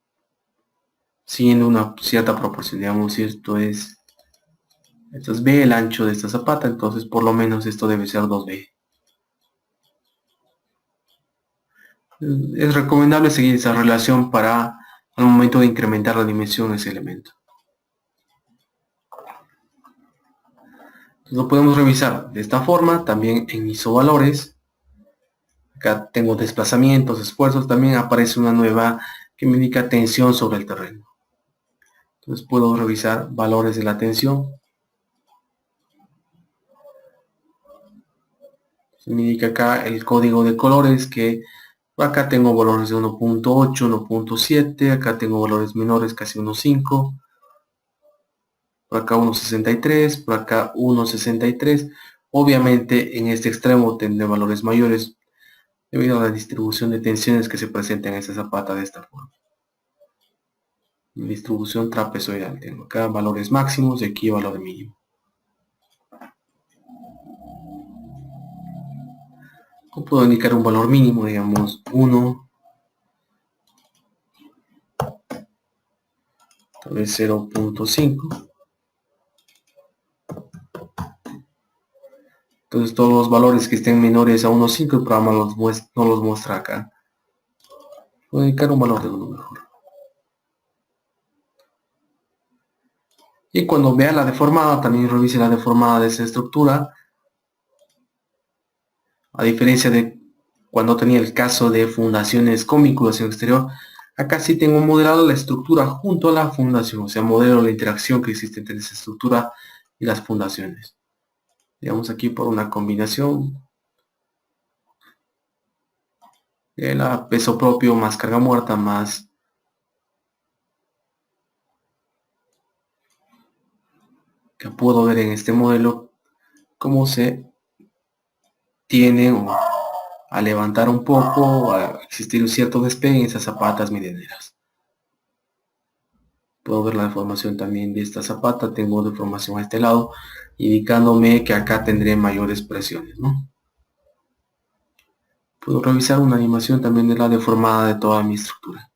siguiendo una cierta proporción. Digamos, si esto es B, el ancho de esta zapata, entonces por lo menos esto debe ser 2B. Es recomendable seguir esa relación para al momento de incrementar la dimensión de ese elemento. Lo podemos revisar de esta forma, también en isovalores. Acá tengo desplazamientos, esfuerzos, también aparece una nueva que me indica tensión sobre el terreno. Entonces puedo revisar valores de la tensión. Me indica acá el código de colores que acá tengo valores de 1.8, 1.7, acá tengo valores menores casi 1.5, por acá 1.63, por acá 1.63. Obviamente en este extremo tendré valores mayores debido a la distribución de tensiones que se presenta en esta zapata de esta forma. Distribución trapezoidal, tengo acá valores máximos y aquí valor mínimo. O puedo indicar un valor mínimo, digamos 1, tal vez 0.5. Entonces todos los valores que estén menores a 1.5 el programa no los muestra acá. Voy a indicar un valor de 1 mejor. Y cuando vea la deformada, también revise la deformada de esa estructura. A diferencia de cuando tenía el caso de fundaciones con vinculación exterior, acá sí tengo modelado la estructura junto a la fundación, o sea, modelo la interacción que existe entre esa estructura y las fundaciones. Digamos aquí por una combinación de la peso propio más carga muerta más que puedo ver en este modelo cómo se tiene a levantar un poco, a existir un cierto despegue en esas zapatas medianeras. Puedo ver la deformación también de esta zapata, tengo deformación a este lado, indicándome que acá tendré mayores presiones, ¿no? Puedo revisar una animación también de la deformada de toda mi estructura.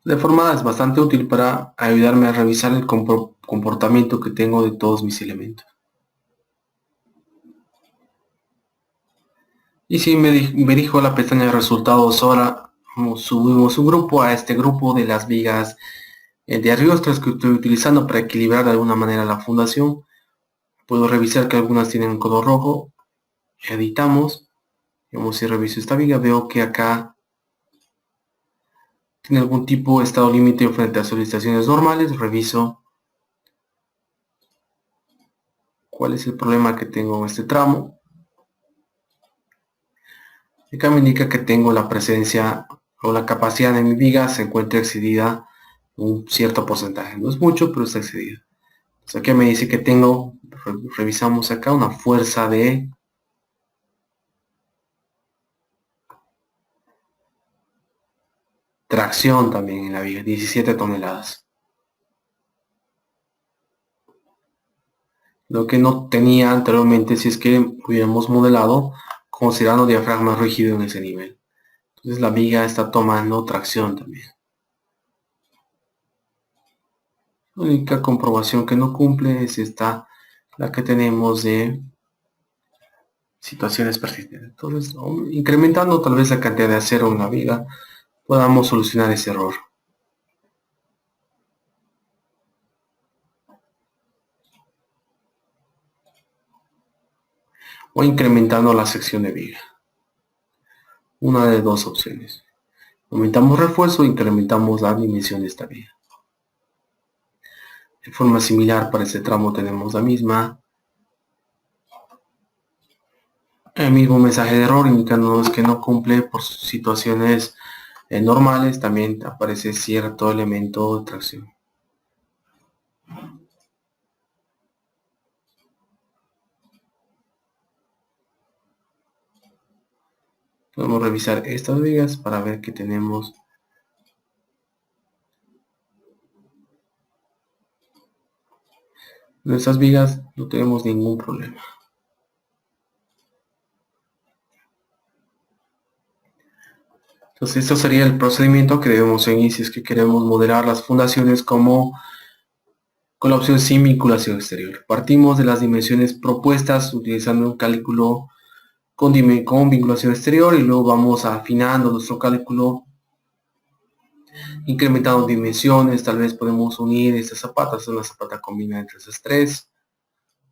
La deformada es bastante útil para ayudarme a revisar el comportamiento que tengo de todos mis elementos. Y si me dirijo a la pestaña de resultados, ahora subimos un grupo a este grupo de las vigas de arriostras que estoy utilizando para equilibrar de alguna manera la fundación. Puedo revisar que algunas tienen un color rojo. Editamos. Digamos, si reviso esta viga, veo que acá tiene algún tipo de estado límite frente a solicitaciones normales. Reviso cuál es el problema que tengo en este tramo. Acá me indica que tengo la presencia o la capacidad de mi viga se encuentra excedida un cierto porcentaje. No es mucho, pero está excedida. Entonces aquí me dice que tengo, revisamos acá, una fuerza de tracción también en la viga, 17 toneladas. Lo que no tenía anteriormente si es que hubiéramos modelado considerando diafragma rígido en ese nivel. Entonces la viga está tomando tracción también. La única comprobación que no cumple es esta, la que tenemos de situaciones persistentes. Entonces, incrementando tal vez la cantidad de acero en la viga, podamos solucionar ese error. O incrementando la sección de viga. Una de dos opciones. Aumentamos refuerzo o incrementamos la dimensión de esta viga. De forma similar para este tramo tenemos la misma. El mismo mensaje de error indicándonos que no cumple por situaciones normales. También aparece cierto elemento de tracción. Podemos revisar estas vigas para ver que tenemos nuestras vigas, no tenemos ningún problema. Entonces esto sería el procedimiento que debemos seguir si es que queremos modelar las fundaciones con la opción sin vinculación exterior. Partimos de las dimensiones propuestas utilizando un cálculo con vinculación exterior y luego vamos afinando nuestro cálculo, incrementando dimensiones. Tal vez podemos unir estas zapatas, una zapata combina entre esas tres.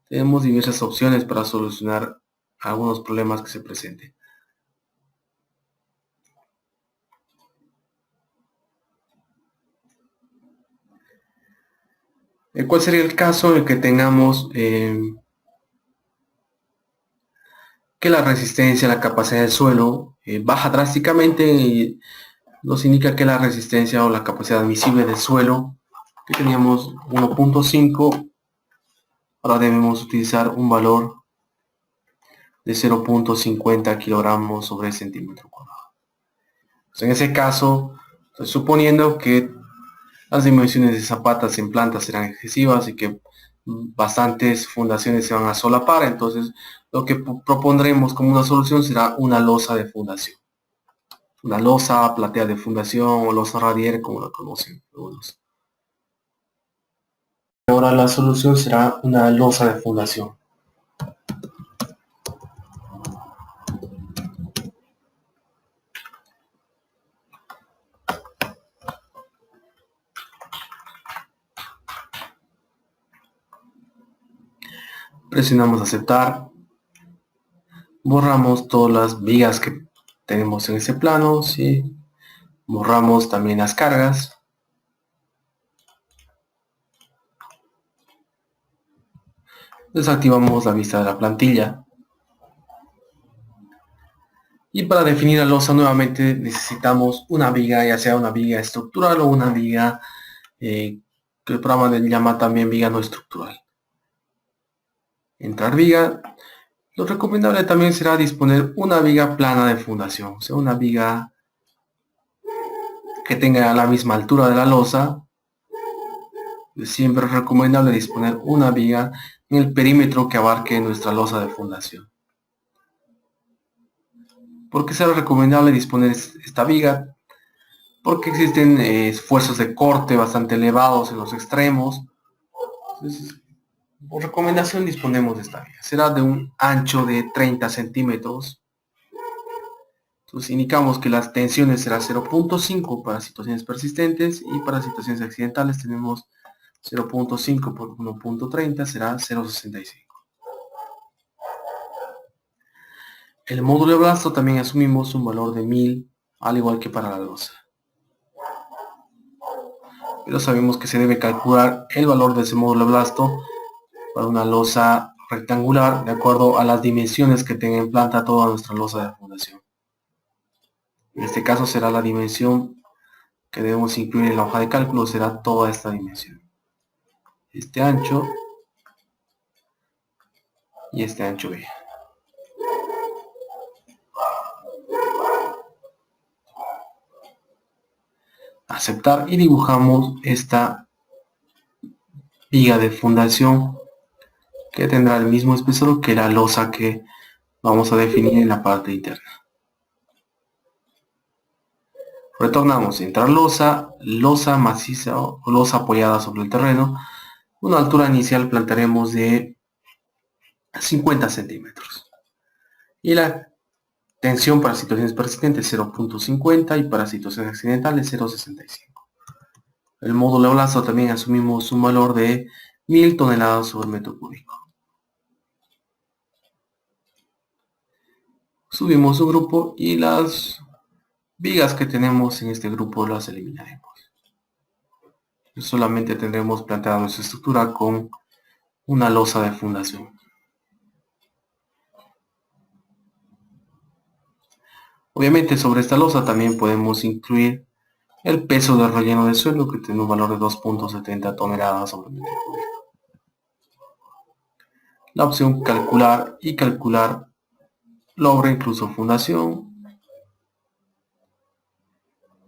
Tenemos diversas opciones para solucionar algunos problemas que se presenten. ¿Cuál sería el caso en el que tengamos que la resistencia, la capacidad del suelo baja drásticamente? Y nos indica que la resistencia o la capacidad admisible del suelo, que teníamos 1.5, ahora debemos utilizar un valor de 0.50 kilogramos sobre centímetro cuadrado. Pues en ese caso, estoy suponiendo que las dimensiones de zapatas en planta serán excesivas y que bastantes fundaciones se van a solapar. Entonces lo que propondremos como una solución será una losa de fundación, una losa platea de fundación o losa radier, como la conocen algunos. Ahora la solución será una losa de fundación. Presionamos aceptar, borramos todas las vigas que tenemos en ese plano, ¿sí? Borramos también las cargas. Desactivamos la vista de la plantilla. Y para definir la losa nuevamente necesitamos una viga, ya sea una viga estructural o una viga que el programa llama también viga no estructural. Entrar viga. Lo recomendable también será disponer una viga plana de fundación, o sea, una viga que tenga la misma altura de la losa. Siempre es recomendable disponer una viga en el perímetro que abarque nuestra losa de fundación. ¿Por qué será recomendable disponer esta viga? Porque existen esfuerzos de corte bastante elevados en los extremos. Entonces, por recomendación disponemos de esta viga. Será de un ancho de 30 centímetros. Entonces indicamos que las tensiones será 0.5 para situaciones persistentes y para situaciones accidentales tenemos 0.5 por 1.30 será 0.65. El módulo de blasto también asumimos un valor de 1000, al igual que para la losa. Pero sabemos que se debe calcular el valor de ese módulo de blasto para una losa rectangular de acuerdo a las dimensiones que tenga en planta toda nuestra losa de fundación. En este caso será la dimensión que debemos incluir en la hoja de cálculo, será toda esta dimensión. Este ancho y este ancho B. Aceptar y dibujamos esta viga de fundación que tendrá el mismo espesor que la losa que vamos a definir en la parte interna. Retornamos, entrar losa, losa maciza o losa apoyada sobre el terreno. Una altura inicial plantaremos de 50 centímetros. Y la tensión para situaciones persistentes 0.50 y para situaciones accidentales 0.65. El módulo de blasto también asumimos un valor de 1000 toneladas sobre metro cúbico. Subimos un grupo y las vigas que tenemos en este grupo las eliminaremos. Solamente tendremos planteada nuestra estructura con una losa de fundación. Obviamente sobre esta losa también podemos incluir el peso del relleno de suelo que tiene un valor de 2.70 toneladas sobre metro cúbico. La opción calcular y calcular logra incluso fundación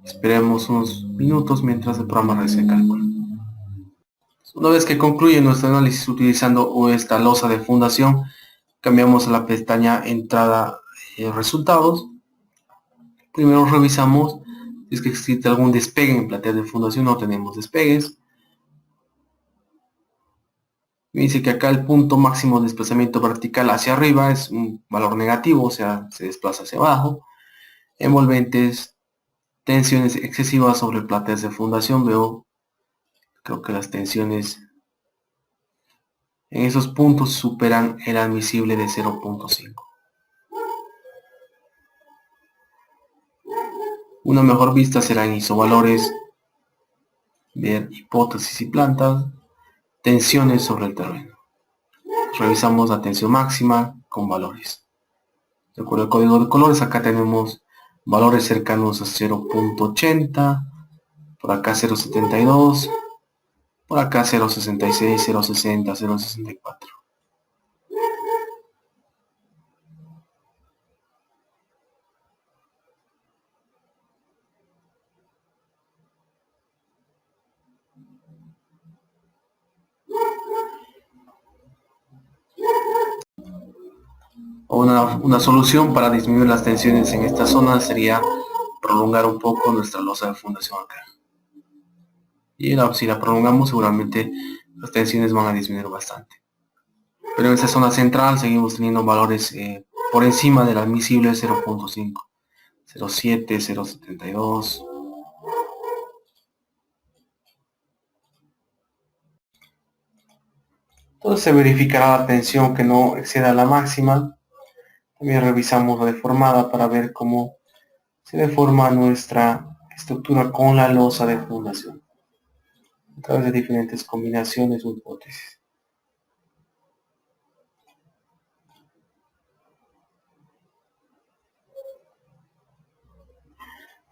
Esperemos unos minutos mientras el programa realiza el cálculo. Una vez que concluye nuestro análisis utilizando esta losa de fundación, cambiamos a la pestaña entrada resultados. Primero revisamos si es que existe algún despegue en platea de fundación. No tenemos despegues. Me dice que acá el punto máximo de desplazamiento vertical hacia arriba es un valor negativo, o sea, se desplaza hacia abajo. Envolventes, tensiones excesivas sobre plateas de fundación. Creo que las tensiones en esos puntos superan el admisible de 0.5. Una mejor vista será en isovalores, ver hipótesis y plantas, tensiones sobre el terreno. Revisamos la tensión máxima con valores. De acuerdo al código de colores, acá tenemos valores cercanos a 0.80, por acá 0.72, por acá 0.66, 0.60, 0.64. Una solución para disminuir las tensiones en esta zona sería prolongar un poco nuestra losa de fundación acá. Y si la prolongamos, seguramente las tensiones van a disminuir bastante. Pero en esta zona central seguimos teniendo valores por encima del admisible 0.5, 0.7, 0.72. Entonces se verificará la tensión que no exceda la máxima. También revisamos la deformada para ver cómo se deforma nuestra estructura con la losa de fundación a través de diferentes combinaciones o hipótesis.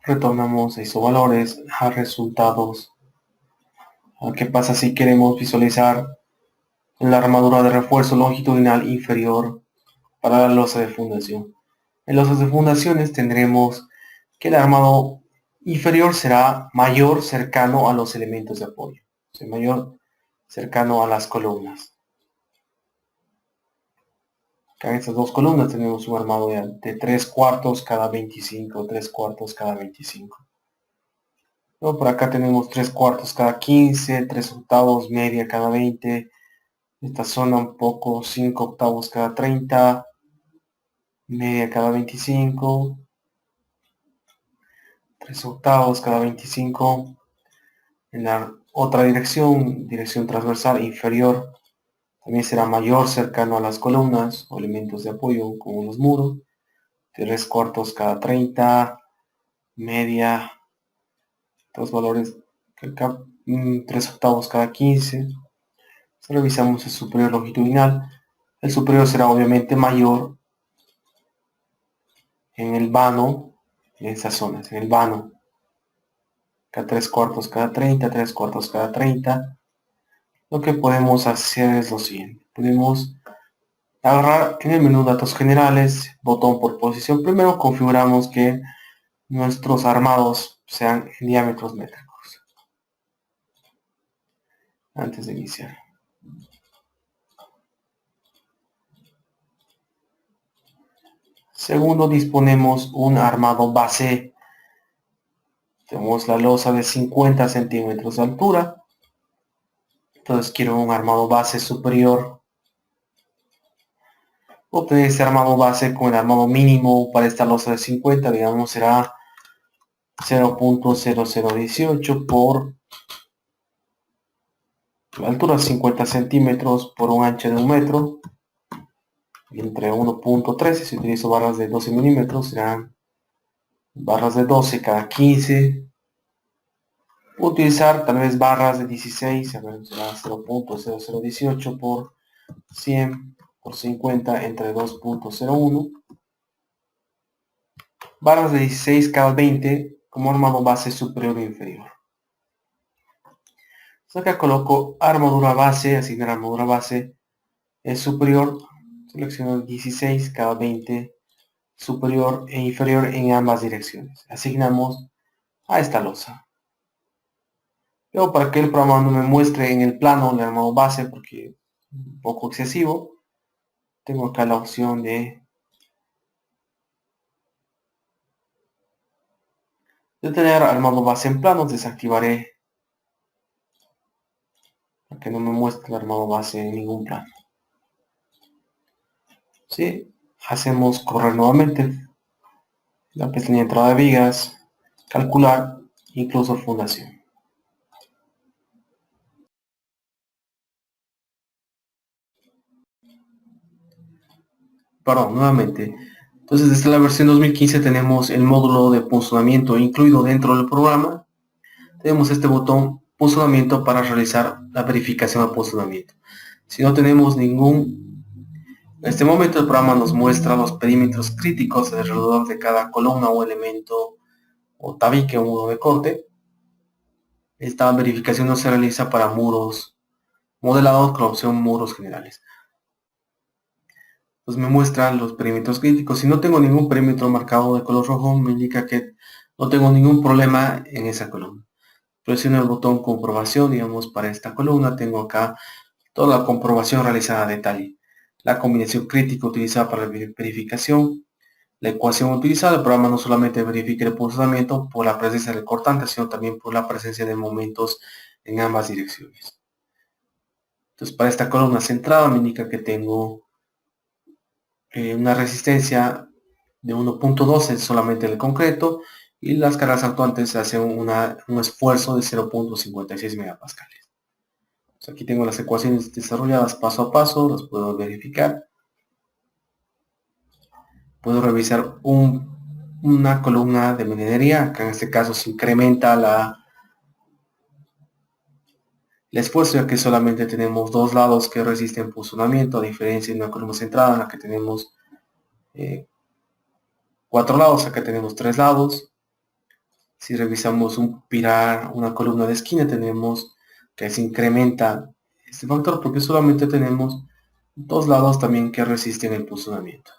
Retornamos a isovalores, a resultados. ¿Qué pasa si queremos visualizar la armadura de refuerzo longitudinal inferior para la losa de fundación? En losas de fundaciones tendremos que el armado inferior será mayor cercano a los elementos de apoyo, o sea, mayor cercano a las columnas. Acá en estas dos columnas tenemos un armado de 3/4 cada 25, 3/4 cada 25. Luego por acá tenemos 3/4 cada 15, 3/8 media cada 20. Esta zona un poco 5/8 cada 30, media cada 25, 3/8 cada 25. En la otra dirección transversal inferior, también será mayor cercano a las columnas o elementos de apoyo como los muros. 3/4 cada 30, media, los valores acá, 3/8 cada 15. Si revisamos el superior longitudinal, el superior será obviamente mayor en el vano, en esas zonas, en el vano. Acá 3/4 cada 30, 3/4 cada 30. Lo que podemos hacer es lo siguiente. Podemos agarrar en el menú datos generales, botón por posición. Primero configuramos que nuestros armados sean en diámetros métricos. Antes de iniciar. Segundo, disponemos un armado base. Tenemos la losa de 50 centímetros de altura. Entonces quiero un armado base superior. Obtener este armado base con el armado mínimo para esta losa de 50, digamos, será 0.0018 por la altura 50 centímetros por un ancho de 1 metro. Entre 1.13, si utilizo barras de 12 milímetros, serán barras de 12 cada 15. Utilizar tal vez barras de 16, a ver, será 0.0018 por 100 por 50 entre 2.01. Barras de 16 cada 20 como armado base superior e inferior. Entonces acá coloco armadura base, asignar armadura base es superior, selecciono 16 cada 20 superior e inferior en ambas direcciones. Asignamos a esta losa. Luego, para que el programa no me muestre en el plano el armado base, porque es un poco excesivo, tengo acá la opción de tener armado base en planos. Desactivaré para que no me muestre el armado base en ningún plano. ¿Sí? Hacemos correr nuevamente la pestaña de entrada de vigas, calcular, incluso fundación. Perdón, nuevamente. Entonces, desde la versión 2015 tenemos el módulo de punzonamiento incluido dentro del programa. Tenemos este botón punzonamiento para realizar la verificación de punzonamiento. Si no tenemos ningún... En este momento el programa nos muestra los perímetros críticos alrededor de cada columna o elemento o tabique o muro de corte. Esta verificación no se realiza para muros modelados con la opción muros generales. Pues me muestran los perímetros críticos. Si no tengo ningún perímetro marcado de color rojo, me indica que no tengo ningún problema en esa columna. Presiono el botón comprobación, digamos, para esta columna. Tengo acá toda la comprobación realizada a detalle. La combinación crítica utilizada para la verificación. La ecuación utilizada. El programa no solamente verifica el punzonamiento por la presencia del cortante, sino también por la presencia de momentos en ambas direcciones. Entonces, para esta columna centrada me indica que tengo una resistencia de 1.12 solamente en el concreto, y las cargas actuantes hacen un esfuerzo de 0.56 megapascales. Pues aquí tengo las ecuaciones desarrolladas paso a paso, las puedo verificar. Puedo revisar una columna de minería. Acá en este caso se incrementa el esfuerzo, ya que solamente tenemos dos lados que resisten punzonamiento, a diferencia de una columna centrada en la que tenemos 4 lados. Acá tenemos 3 lados. Si revisamos un pilar, una columna de esquina, tenemos que se incrementa este factor porque solamente tenemos 2 lados también que resisten el punzonamiento.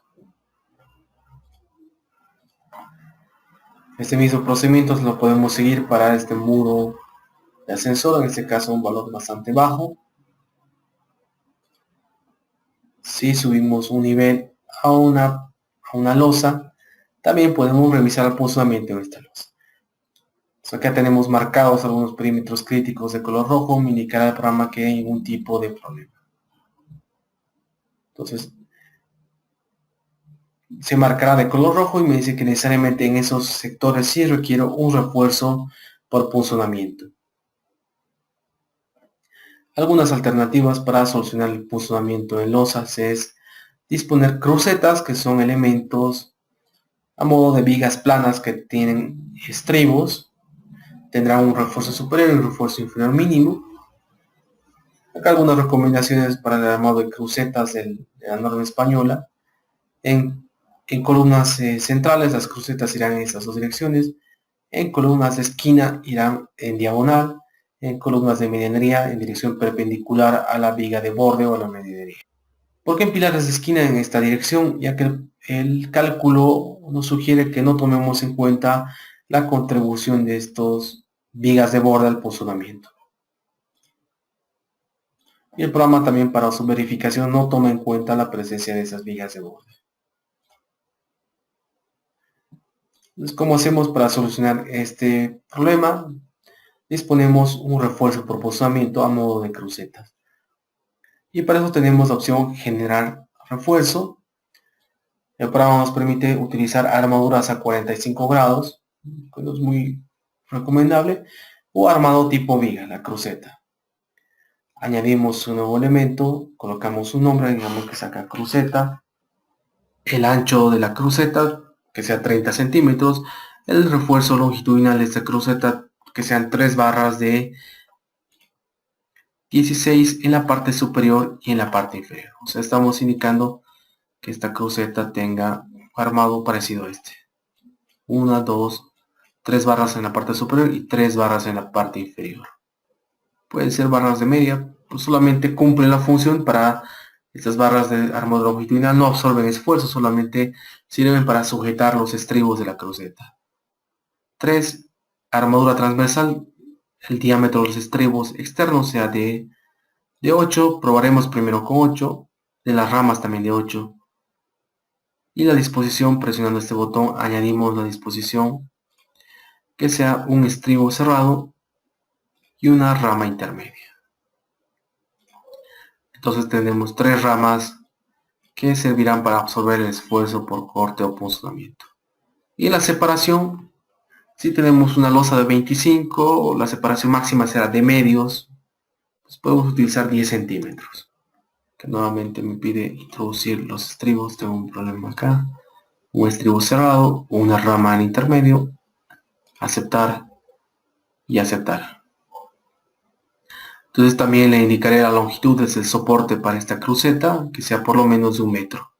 Este mismo procedimiento lo podemos seguir para este muro de ascensor, en este caso un valor bastante bajo. Si subimos un nivel a una losa, también podemos revisar el punzonamiento en esta losa. Acá tenemos marcados algunos perímetros críticos de color rojo, me indicará el programa que hay ningún tipo de problema. Entonces, se marcará de color rojo y me dice que necesariamente en esos sectores sí requiero un refuerzo por punzonamiento. Algunas alternativas para solucionar el punzonamiento en losas es disponer crucetas, que son elementos a modo de vigas planas que tienen estribos. Tendrá un refuerzo superior y un refuerzo inferior mínimo. Acá algunas recomendaciones para el armado de crucetas de la norma española. En columnas centrales las crucetas irán en estas dos direcciones. En columnas de esquina irán en diagonal. En columnas de medianería en dirección perpendicular a la viga de borde o a la medianería. ¿Por qué en pilares de esquina en esta dirección? Ya que el cálculo nos sugiere que no tomemos en cuenta la contribución de estos vigas de borde al punzonamiento. Y el programa también, para su verificación, no toma en cuenta la presencia de esas vigas de borde. Entonces, ¿cómo hacemos para solucionar este problema? Disponemos un refuerzo por punzonamiento a modo de crucetas. Y para eso tenemos la opción generar refuerzo. El programa nos permite utilizar armaduras a 45 grados, que no es muy recomendable, o armado tipo viga, la cruceta. Añadimos un nuevo elemento, colocamos un nombre, digamos que saca cruceta, el ancho de la cruceta, que sea 30 centímetros, el refuerzo longitudinal de esta cruceta, que sean 3 barras de 16 en la parte superior y en la parte inferior. O sea, estamos indicando que esta cruceta tenga armado parecido a este. 1, 2, 3 barras en la parte superior y 3 barras en la parte inferior. Pueden ser barras de media, pues solamente cumplen la función para estas barras de armadura longitudinal, no absorben esfuerzo, solamente sirven para sujetar los estribos de la cruceta. 3 armadura transversal, el diámetro de los estribos externos sea de 8, probaremos primero con 8, de las ramas también de 8. Y la disposición, presionando este botón, añadimos la disposición que sea un estribo cerrado y una rama intermedia. Entonces tenemos 3 ramas que servirán para absorber el esfuerzo por corte o punzonamiento. Y la separación, si tenemos una losa de 25, la separación máxima será de medios, pues podemos utilizar 10 centímetros. Que nuevamente me pide introducir los estribos, tengo un problema acá. Un estribo cerrado, una rama en intermedio, aceptar y aceptar. Entonces también le indicaré la longitud del soporte para esta cruceta, que sea por lo menos de 1 metro,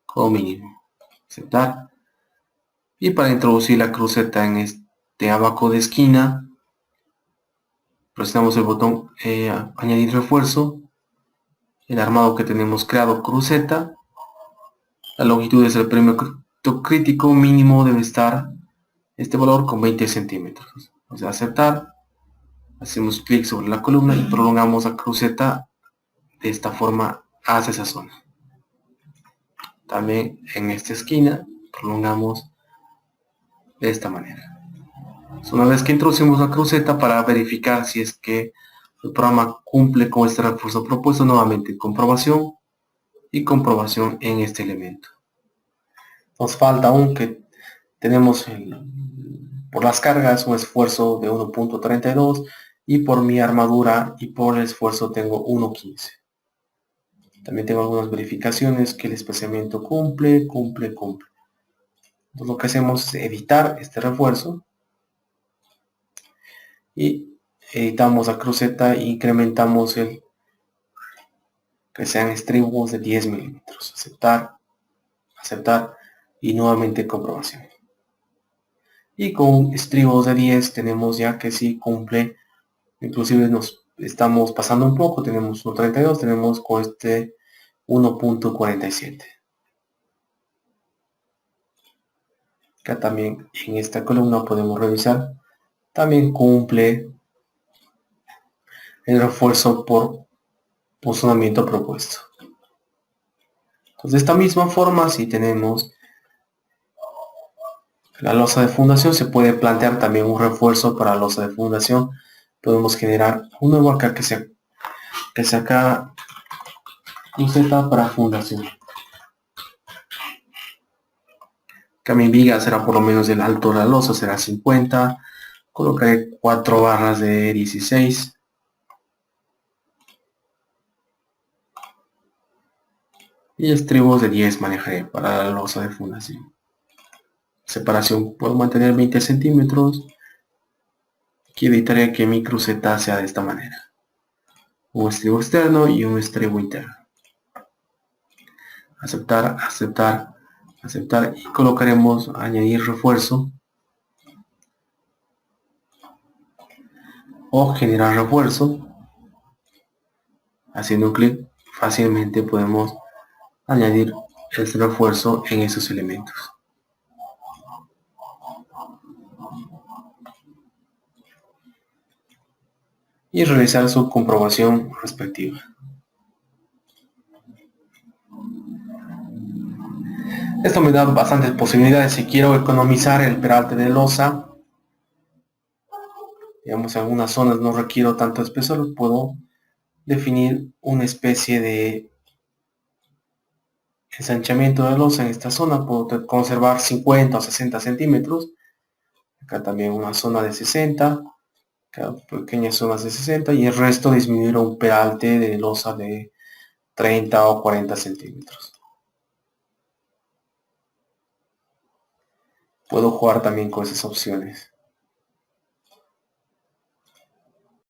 como mínimo. Aceptar. Y para introducir la cruceta en este abaco de esquina, presionamos el botón añadir refuerzo, el armado que tenemos creado cruceta, la longitud es el premio crítico, mínimo debe estar este valor con 20 centímetros. O sea, aceptar, hacemos clic sobre la columna y prolongamos la cruceta de esta forma hacia esa zona. También en esta esquina prolongamos de esta manera. Una vez que introducimos la cruceta, para verificar si es que el programa cumple con este refuerzo propuesto, nuevamente comprobación y comprobación en este elemento. Nos falta aún que tenemos por las cargas un esfuerzo de 1.32 y por mi armadura y por el esfuerzo tengo 1.15. También tengo algunas verificaciones que el espaciamiento cumple. Entonces lo que hacemos es editar este refuerzo y editamos la cruceta e incrementamos el que sean estribos de 10 milímetros. Aceptar y nuevamente comprobación. Y con estribos de 10 tenemos ya que sí cumple, inclusive nos estamos pasando un poco, tenemos 1.32, tenemos con este 1.47. Acá también en esta columna podemos revisar, también cumple el refuerzo por punzonamiento propuesto. Entonces, de esta misma forma, si tenemos la losa de fundación, se puede plantear también un refuerzo para la losa de fundación. Podemos generar un nuevo acá que sea acá cruceta para fundación. Acá mi viga será por lo menos el alto de la losa, será 50. Colocaré 4 barras de 16. Y estribos de 10 manejaré para la losa de fundación. Separación puedo mantener 20 centímetros. Aquí editaré que mi cruceta sea de esta manera. Un estribo externo y un estribo interno. Aceptar, aceptar, aceptar y colocaremos añadir refuerzo o generar refuerzo. Haciendo un clic fácilmente podemos añadir este refuerzo en esos elementos. Y realizar su comprobación respectiva. Esto me da bastantes posibilidades. Si quiero economizar el peralte de losa, digamos en algunas zonas no requiero tanto espesor, puedo definir una especie de ensanchamiento de losa en esta zona. Puedo conservar 50 o 60 centímetros. Acá también una zona de 60. Acá pequeñas zonas de 60 y el resto disminuir a un peralte de losa de 30 o 40 centímetros. Puedo jugar también con esas opciones.